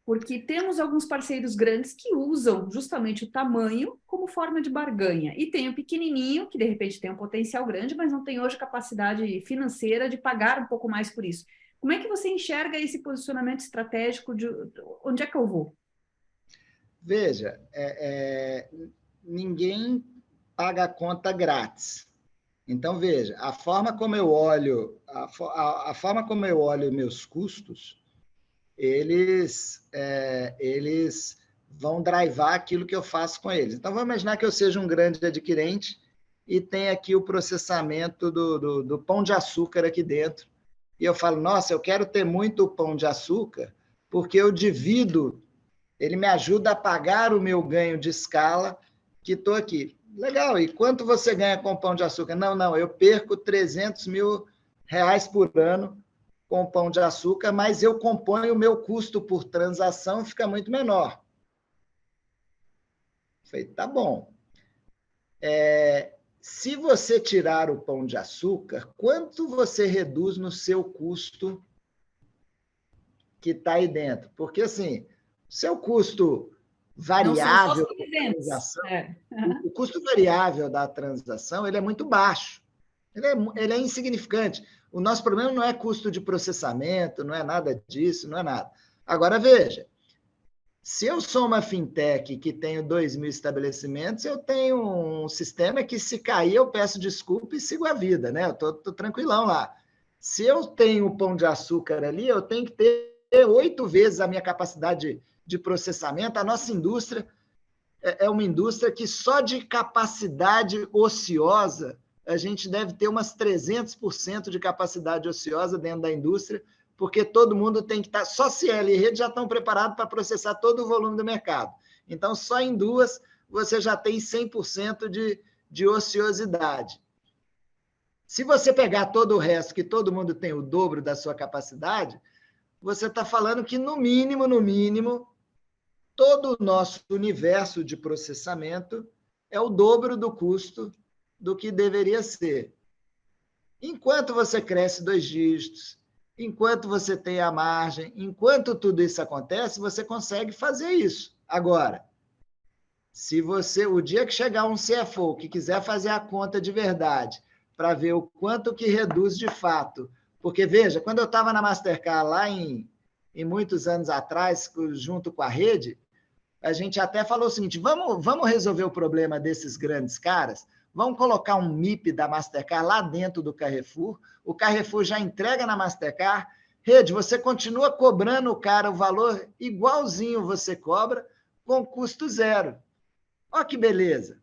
Porque temos alguns parceiros grandes que usam justamente o tamanho como forma de barganha, e tem o pequenininho, que de repente tem um potencial grande, mas não tem hoje capacidade financeira de pagar um pouco mais por isso. Como é que você enxerga esse posicionamento estratégico de onde é que eu vou? Veja, ninguém paga a conta grátis. Então, veja, a forma como eu olho meus custos, eles vão drivar aquilo que eu faço com eles. Então, vamos imaginar que eu seja um grande adquirente e tem aqui o processamento do pão de açúcar aqui dentro. E eu falo, nossa, eu quero ter muito pão de açúcar, porque eu divido, ele me ajuda a pagar o meu ganho de escala que estou aqui. Legal, e quanto você ganha com pão de açúcar? Não, eu perco R$300 mil por ano com pão de açúcar, mas eu componho o meu custo por transação, fica muito menor. Falei, tá bom. Se você tirar o pão de açúcar, quanto você reduz no seu custo que está aí dentro? Porque, assim, seu custo variável da transação, o custo variável da transação, ele é muito baixo. Ele é insignificante. O nosso problema não é custo de processamento, não é nada disso, não é nada. Agora, veja, se eu sou uma fintech que tenho 2.000 estabelecimentos, eu tenho um sistema que, se cair, eu peço desculpa e sigo a vida, né? Eu estou tranquilão lá. Se eu tenho um pão de açúcar ali, eu tenho que ter 8 vezes a minha capacidade de processamento. A nossa indústria é uma indústria que só de capacidade ociosa a gente deve ter umas 300% de capacidade ociosa dentro da indústria, porque todo mundo tem que estar... Só Cielo e Rede já estão preparados para processar todo o volume do mercado. Então, só em duas você já tem 100% de ociosidade. Se você pegar todo o resto, que todo mundo tem o dobro da sua capacidade, você está falando que, no mínimo, todo o nosso universo de processamento é o dobro do custo do que deveria ser. Enquanto você cresce 2 dígitos, enquanto você tem a margem, enquanto tudo isso acontece, você consegue fazer isso. Agora, se você, o dia que chegar um CFO que quiser fazer a conta de verdade, para ver o quanto que reduz de fato, porque, veja, quando eu estava na Mastercard lá em muitos anos atrás, junto com a rede, a gente até falou o seguinte, vamos resolver o problema desses grandes caras, vamos colocar um MIP da Mastercard lá dentro do Carrefour, o Carrefour já entrega na Mastercard, rede, você continua cobrando o cara o valor igualzinho você cobra, com custo zero. Olha que beleza,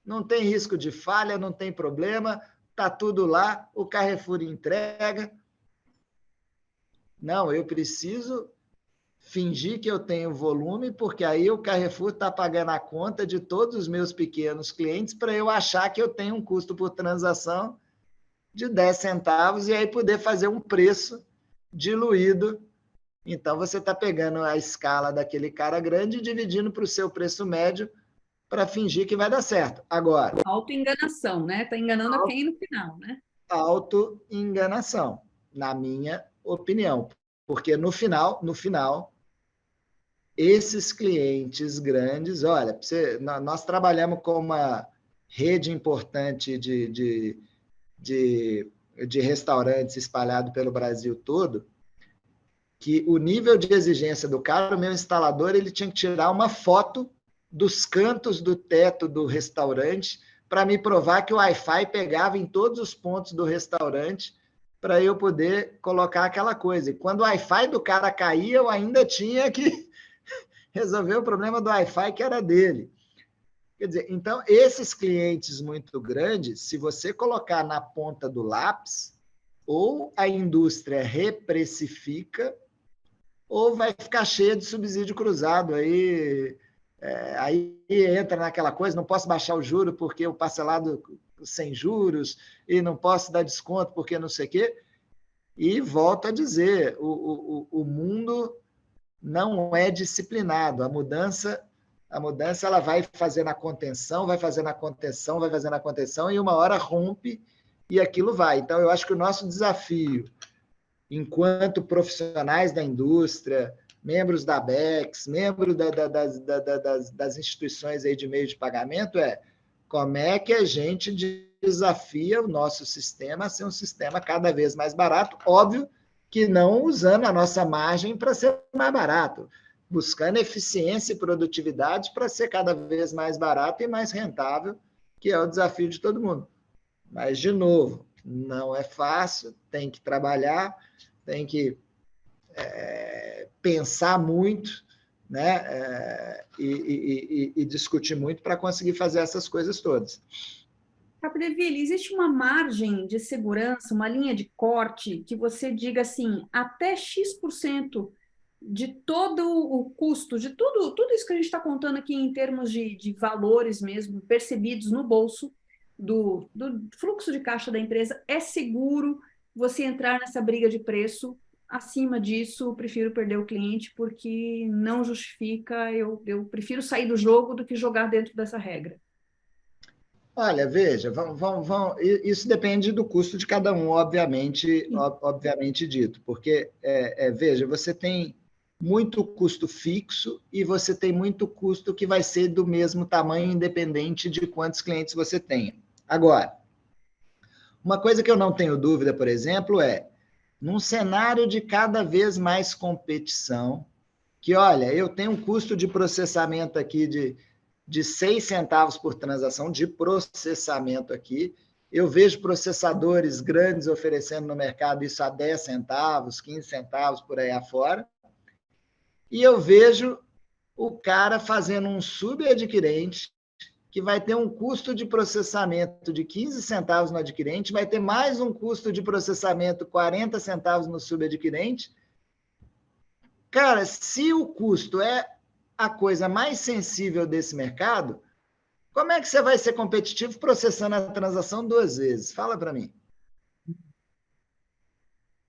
não tem risco de falha, não tem problema, está tudo lá, o Carrefour entrega. Não, eu preciso fingir que eu tenho volume, porque aí o Carrefour está pagando a conta de todos os meus pequenos clientes para eu achar que eu tenho um custo por transação de 10 centavos e aí poder fazer um preço diluído. Então, você está pegando a escala daquele cara grande e dividindo para o seu preço médio para fingir que vai dar certo. Agora... Autoenganação, né? Está enganando a quem no final, né? Autoenganação, na minha opinião. Porque no final, esses clientes grandes, olha, nós trabalhamos com uma rede importante de restaurantes espalhado pelo Brasil todo, que o nível de exigência do cara, o meu instalador, ele tinha que tirar uma foto dos cantos do teto do restaurante para me provar que o Wi-Fi pegava em todos os pontos do restaurante para eu poder colocar aquela coisa. E quando o Wi-Fi do cara caía, eu ainda tinha que resolver o problema do Wi-Fi que era dele. Quer dizer, então, esses clientes muito grandes, se você colocar na ponta do lápis, ou a indústria reprecifica, ou vai ficar cheia de subsídio cruzado. Aí entra naquela coisa, não posso baixar o juro porque o parcelado sem juros, e não posso dar desconto porque não sei o quê. E volto a dizer, o mundo não é disciplinado. A mudança ela vai fazendo a contenção, vai fazendo a contenção, vai fazendo a contenção, e uma hora rompe e aquilo vai. Então, eu acho que o nosso desafio, enquanto profissionais da indústria, membros da BEX, membros das instituições aí de meio de pagamento, é como é que a gente desafia o nosso sistema a ser um sistema cada vez mais barato, óbvio que não usando a nossa margem para ser mais barato, buscando eficiência e produtividade para ser cada vez mais barato e mais rentável, que é o desafio de todo mundo. Mas, de novo, não é fácil, tem que trabalhar, tem que pensar muito, né? E discutir muito para conseguir fazer essas coisas todas. Capdeville, existe uma margem de segurança, uma linha de corte que você diga assim, até X% de todo o custo, de tudo isso que a gente está contando aqui em termos de valores mesmo, percebidos no bolso do fluxo de caixa da empresa, é seguro você entrar nessa briga de preço? Acima disso, prefiro perder o cliente porque não justifica, eu prefiro sair do jogo do que jogar dentro dessa regra. Olha, veja, isso depende do custo de cada um, obviamente dito, porque, veja, você tem muito custo fixo e você tem muito custo que vai ser do mesmo tamanho, independente de quantos clientes você tenha. Agora, uma coisa que eu não tenho dúvida, por exemplo, num cenário de cada vez mais competição, que, olha, eu tenho um custo de processamento aqui de 6 centavos por transação de processamento aqui. Eu vejo processadores grandes oferecendo no mercado isso a 10 centavos, 15 centavos por aí afora. E eu vejo o cara fazendo um subadquirente que vai ter um custo de processamento de 15 centavos no adquirente, vai ter mais um custo de processamento 40 centavos no subadquirente. Cara, se o custo é a coisa mais sensível desse mercado, como é que você vai ser competitivo processando a transação 2 vezes? Fala para mim.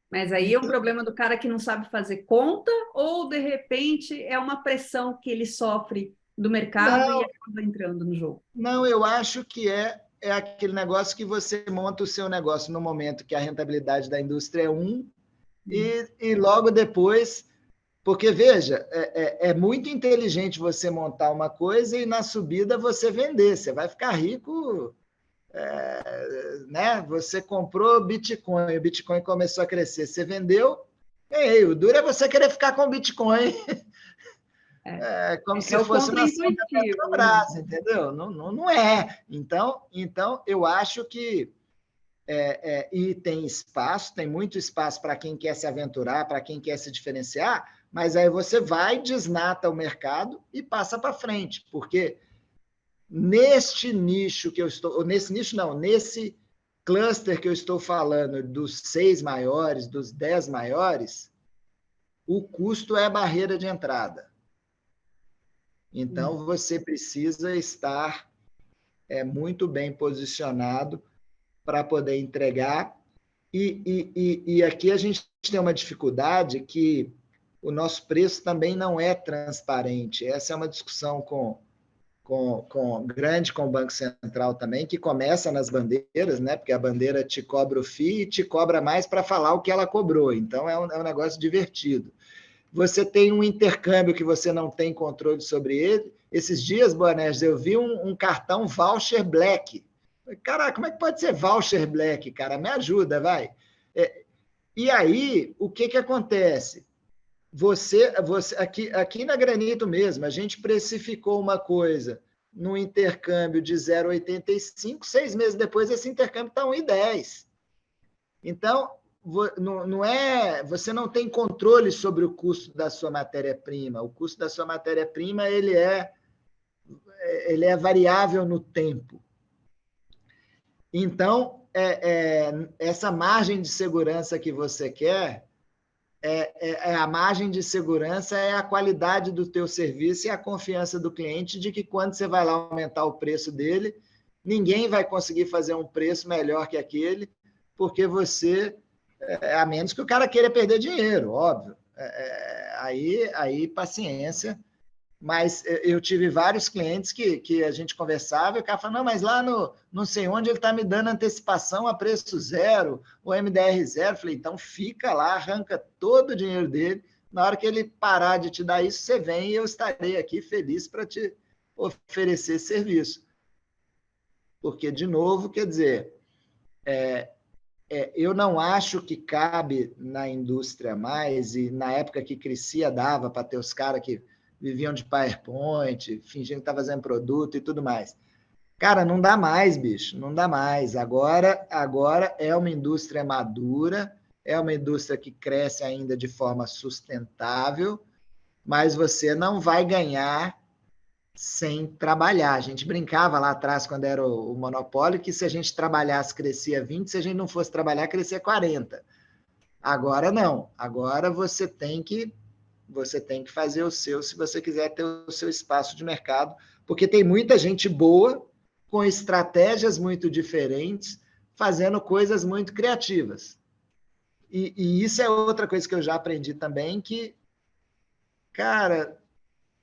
Mas aí é um problema do cara que não sabe fazer conta ou, de repente, é uma pressão que ele sofre do mercado e acaba entrando no jogo? Não, eu acho que é é aquele negócio que você monta o seu negócio no momento que a rentabilidade da indústria é 1, e logo depois... Porque, veja, é muito inteligente você montar uma coisa e na subida você vender. Você vai ficar rico, né? Você comprou Bitcoin, o Bitcoin começou a crescer, você vendeu, o duro é você querer ficar com o Bitcoin como se o fosse uma ação da contraintuitivo, Petrobras, entendeu? Não, não é. Então, eu acho que e tem espaço, tem muito espaço para quem quer se aventurar, para quem quer se diferenciar, mas aí você vai, desnata o mercado e passa para frente, porque neste nicho que eu estou, nesse nicho não, nesse cluster que eu estou falando, dos 6 maiores, dos 10 maiores, o custo é a barreira de entrada. Então, você precisa estar muito bem posicionado para poder entregar. E aqui a gente tem uma dificuldade que o nosso preço também não é transparente. Essa é uma discussão grande com o Banco Central também, que começa nas bandeiras, né? Porque a bandeira te cobra o FII e te cobra mais para falar o que ela cobrou. Então, é um negócio divertido. Você tem um intercâmbio que você não tem controle sobre ele. Esses dias, Boanerges, eu vi um cartão Voucher Black. Caraca, como é que pode ser Voucher Black, cara? Me ajuda, vai. E aí, o que acontece? Você aqui na Granito mesmo, a gente precificou uma coisa no intercâmbio de 0,85, 6 meses depois esse intercâmbio está 1,10. Então, você não tem controle sobre o custo da sua matéria-prima. O custo da sua matéria-prima ele é variável no tempo. Então, essa margem de segurança que você quer, a margem de segurança é a qualidade do teu serviço e a confiança do cliente de que quando você vai lá aumentar o preço dele, ninguém vai conseguir fazer um preço melhor que aquele, porque você, a menos que o cara queira perder dinheiro, óbvio. Aí paciência. Mas eu tive vários clientes que a gente conversava e o cara falava, não, mas lá no não sei onde ele está me dando antecipação a preço zero, o MDR zero. Eu falei, então fica lá, arranca todo o dinheiro dele, na hora que ele parar de te dar isso, você vem e eu estarei aqui feliz para te oferecer serviço. Porque, de novo, quer dizer, eu não acho que cabe na indústria mais, e na época que crescia dava para ter os caras que viviam de PowerPoint, fingindo que estava fazendo produto e tudo mais. Cara, não dá mais, bicho, não dá mais. Agora é uma indústria madura, é uma indústria que cresce ainda de forma sustentável, mas você não vai ganhar sem trabalhar. A gente brincava lá atrás, quando era o monopólio, que se a gente trabalhasse, crescia 20, se a gente não fosse trabalhar, crescia 40. Agora não. Agora você tem que fazer o seu, se você quiser ter o seu espaço de mercado, porque tem muita gente boa, com estratégias muito diferentes, fazendo coisas muito criativas. E isso é outra coisa que eu já aprendi também, que, cara,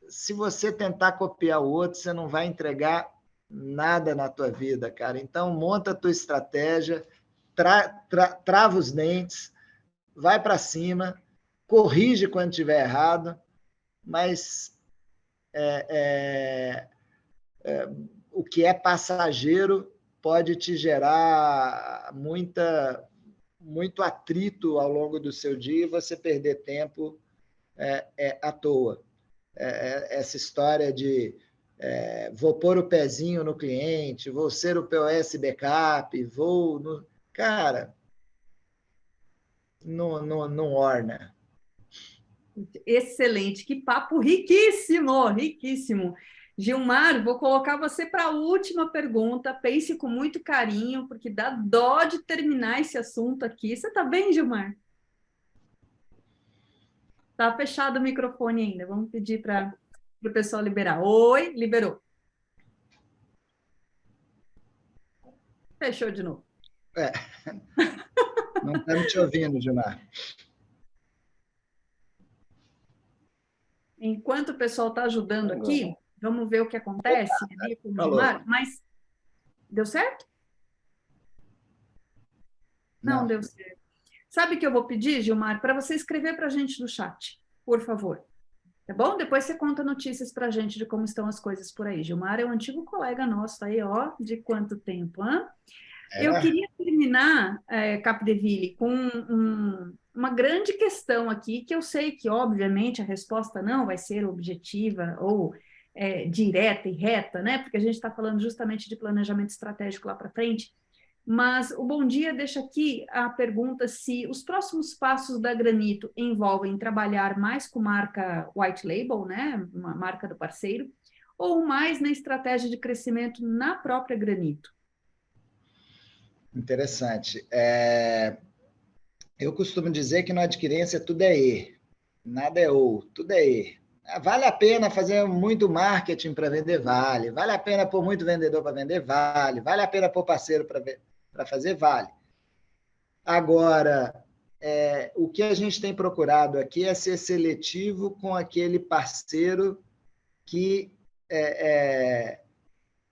se você tentar copiar o outro, você não vai entregar nada na tua vida, cara. Então, monta a tua estratégia, trava os dentes, vai para cima, corrige quando tiver errado, mas o que é passageiro pode te gerar muito atrito ao longo do seu dia e você perder tempo à toa. Essa história de vou pôr o pezinho no cliente, vou ser o POS backup, cara, não orna. Excelente, que papo riquíssimo, riquíssimo. Gilmar, vou colocar você para a última pergunta. Pense com muito carinho, porque dá dó de terminar esse assunto aqui. Você está bem, Gilmar? Está fechado o microfone ainda. Vamos pedir para o pessoal liberar. Oi, liberou. Fechou de novo. Não estamos te ouvindo, Gilmar. Enquanto o pessoal está ajudando aqui, vamos ver o que acontece ali com o Gilmar, mas Deu certo? Não deu certo. Sabe o que eu vou pedir, Gilmar? Para você escrever para a gente no chat, por favor. Tá bom? Depois você conta notícias para a gente de como estão as coisas por aí. Gilmar é um antigo colega nosso aí, ó, de quanto tempo, hein? Eu queria terminar, Capdeville, com uma grande questão aqui, que eu sei que, obviamente, a resposta não vai ser objetiva ou direta e reta, né? Porque a gente está falando justamente de planejamento estratégico lá para frente. Mas o Bom Dia deixa aqui a pergunta se os próximos passos da Granito envolvem trabalhar mais com marca white label, né? Uma marca do parceiro, ou mais na estratégia de crescimento na própria Granito. Interessante. Eu costumo dizer que no adquirência tudo é E, nada é ou, tudo é E. Vale a pena fazer muito marketing para vender, vale. Vale a pena pôr muito vendedor para vender, vale. Vale a pena pôr parceiro para fazer, vale. Agora, o que a gente tem procurado aqui é ser seletivo com aquele parceiro que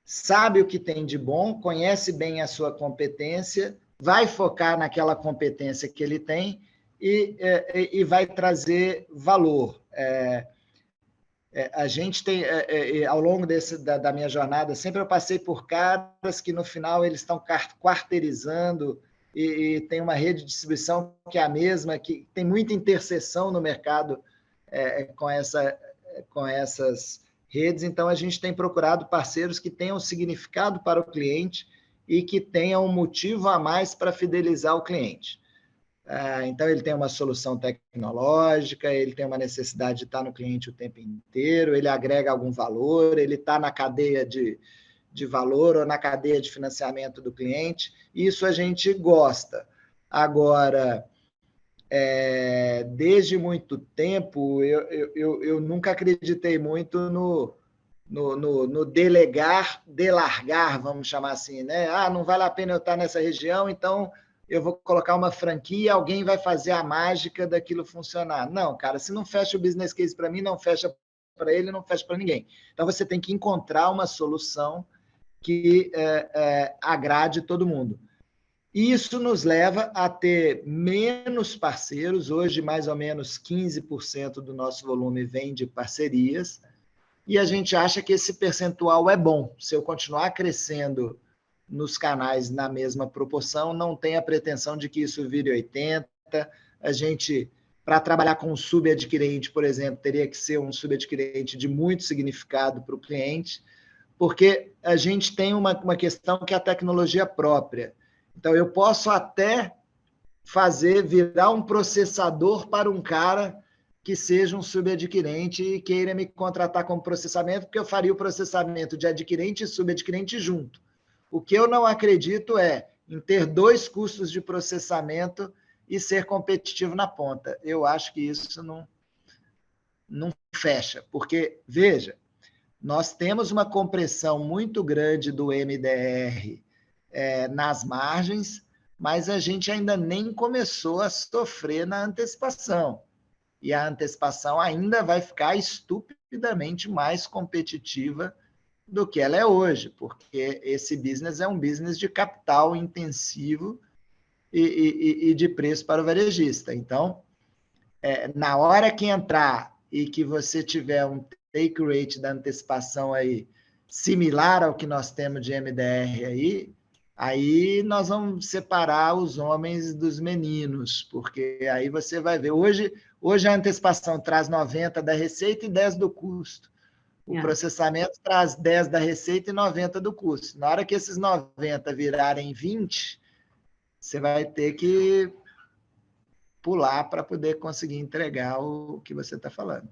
sabe o que tem de bom, conhece bem a sua competência, vai focar naquela competência que ele tem e vai trazer valor. A gente tem, ao longo da minha jornada, sempre eu passei por caras que, no final, eles estão quarteirizando e tem uma rede de distribuição que é a mesma, que tem muita interseção no mercado com essas redes. Então, a gente tem procurado parceiros que tenham significado para o cliente e que tenham um motivo a mais para fidelizar o cliente. Então, ele tem uma solução tecnológica, ele tem uma necessidade de estar no cliente o tempo inteiro, ele agrega algum valor, ele está na cadeia de valor ou na cadeia de financiamento do cliente. Isso a gente gosta. Agora, desde muito tempo, eu nunca acreditei muito no delargar, vamos chamar assim, né? Não vale a pena eu estar nessa região, então eu vou colocar uma franquia, alguém vai fazer a mágica daquilo funcionar. Não, cara, se não fecha o business case para mim, não fecha para ele, não fecha para ninguém. Então, você tem que encontrar uma solução que agrade todo mundo. Isso nos leva a ter menos parceiros. Hoje, mais ou menos 15% do nosso volume vem de parcerias, e a gente acha que esse percentual é bom. Se eu continuar crescendo nos canais na mesma proporção, não tem a pretensão de que isso vire 80%. A gente, para trabalhar com um subadquirente, por exemplo, teria que ser um subadquirente de muito significado para o cliente, porque a gente tem uma questão que é a tecnologia própria. Então, eu posso até virar um processador para um cara que seja um subadquirente e queira me contratar como processamento, porque eu faria o processamento de adquirente e subadquirente junto. O que eu não acredito em ter 2 custos de processamento e ser competitivo na ponta. Eu acho que isso não fecha, porque, veja, nós temos uma compressão muito grande do MDR nas margens, mas a gente ainda nem começou a sofrer na antecipação. E a antecipação ainda vai ficar estupidamente mais competitiva do que ela é hoje, porque esse business é um business de capital intensivo e de preço para o varejista. Então, na hora que entrar e que você tiver um take rate da antecipação aí similar ao que nós temos de MDR aí nós vamos separar os homens dos meninos, porque aí você vai ver. Hoje a antecipação traz 90 da receita e 10 do custo. O processamento traz 10 da receita e 90 do custo. Na hora que esses 90 virarem 20, você vai ter que pular para poder conseguir entregar o que você está falando.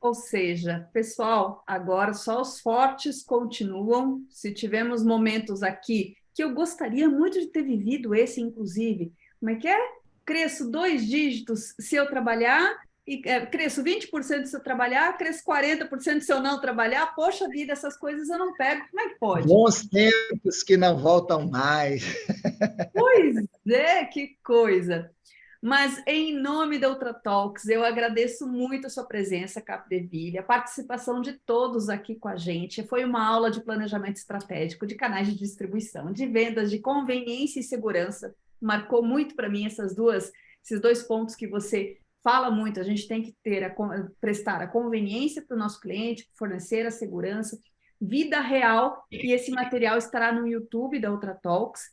Ou seja, pessoal, agora só os fortes continuam. Se tivemos momentos aqui que eu gostaria muito de ter vivido esse, inclusive, como é que é? Cresço 2 dígitos se eu trabalhar, e cresço 20% se eu trabalhar, cresço 40% se eu não trabalhar. Poxa vida, essas coisas eu não pego. Como é que pode? Bons tempos que não voltam mais. Pois é, que coisa. Mas, em nome da Ultratalks, eu agradeço muito a sua presença, Capdeville, a participação de todos aqui com a gente. Foi uma aula de planejamento estratégico, de canais de distribuição, de vendas, de conveniência e segurança. Marcou muito para mim esses dois pontos que você fala muito. A gente tem que prestar a conveniência para o nosso cliente, fornecer a segurança, vida real, e esse material estará no YouTube da Ultratalks.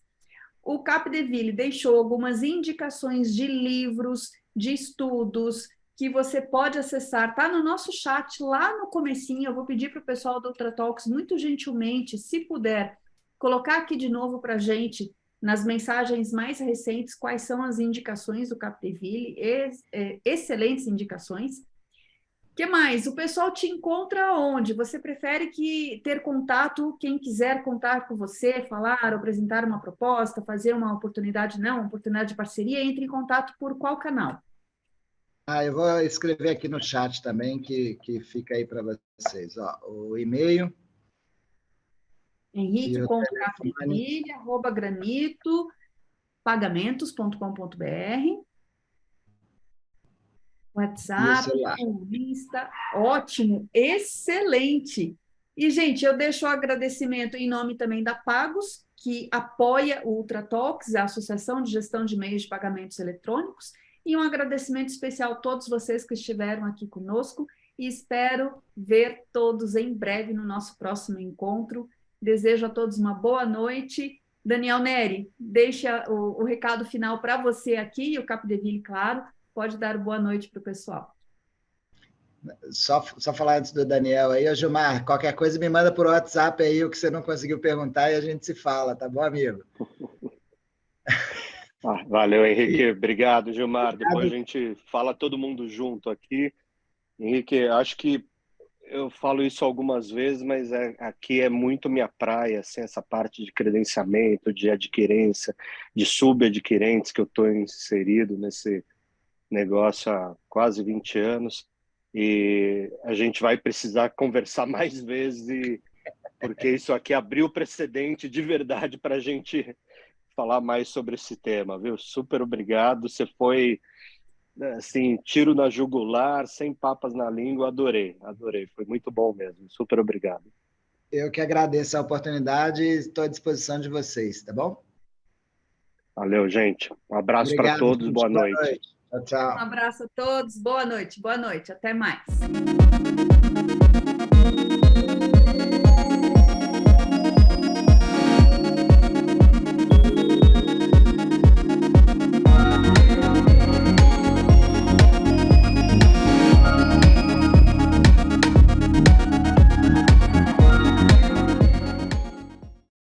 O Capdeville deixou algumas indicações de livros, de estudos, que você pode acessar. Está no nosso chat, lá no comecinho. Eu vou pedir para o pessoal do Ultratalks, muito gentilmente, se puder, colocar aqui de novo para a gente, nas mensagens mais recentes, quais são as indicações do Capdeville, excelentes indicações. O que mais? O pessoal te encontra onde? Você prefere ter contato, quem quiser contar com você, falar, apresentar uma proposta, fazer uma oportunidade de parceria, entre em contato por qual canal? Eu vou escrever aqui no chat também, que fica aí para vocês. Ó, o e-mail. henrique.capdeville@granitopagamentos.com.br. WhatsApp, Insta, ótimo, excelente. E, gente, eu deixo o agradecimento em nome também da Pagos, que apoia o Ultratalks, a Associação de Gestão de Meios de Pagamentos Eletrônicos, e um agradecimento especial a todos vocês que estiveram aqui conosco, e espero ver todos em breve no nosso próximo encontro. Desejo a todos uma boa noite. Daniel Neri, deixa o recado final para você aqui, e o Capdeville, claro, pode dar boa noite para o pessoal. Só falar antes do Daniel aí, Gilmar, qualquer coisa me manda por WhatsApp aí o que você não conseguiu perguntar e a gente se fala, tá bom, amigo? Valeu, Henrique. Obrigado, Gilmar. Obrigado. Depois a gente fala todo mundo junto aqui. Henrique, acho que eu falo isso algumas vezes, mas aqui é muito minha praia, assim, essa parte de credenciamento, de adquirência, de subadquirentes, que eu estou inserido nesse negócio há quase 20 anos, e a gente vai precisar conversar mais vezes, porque isso aqui abriu precedente de verdade para a gente falar mais sobre esse tema, viu? Super obrigado, você foi, assim, tiro na jugular, sem papas na língua, adorei, foi muito bom mesmo, super obrigado. Eu que agradeço a oportunidade e estou à disposição de vocês, tá bom? Valeu, gente. Um abraço para todos, boa noite. Tchau, tchau. Um abraço a todos, boa noite, até mais.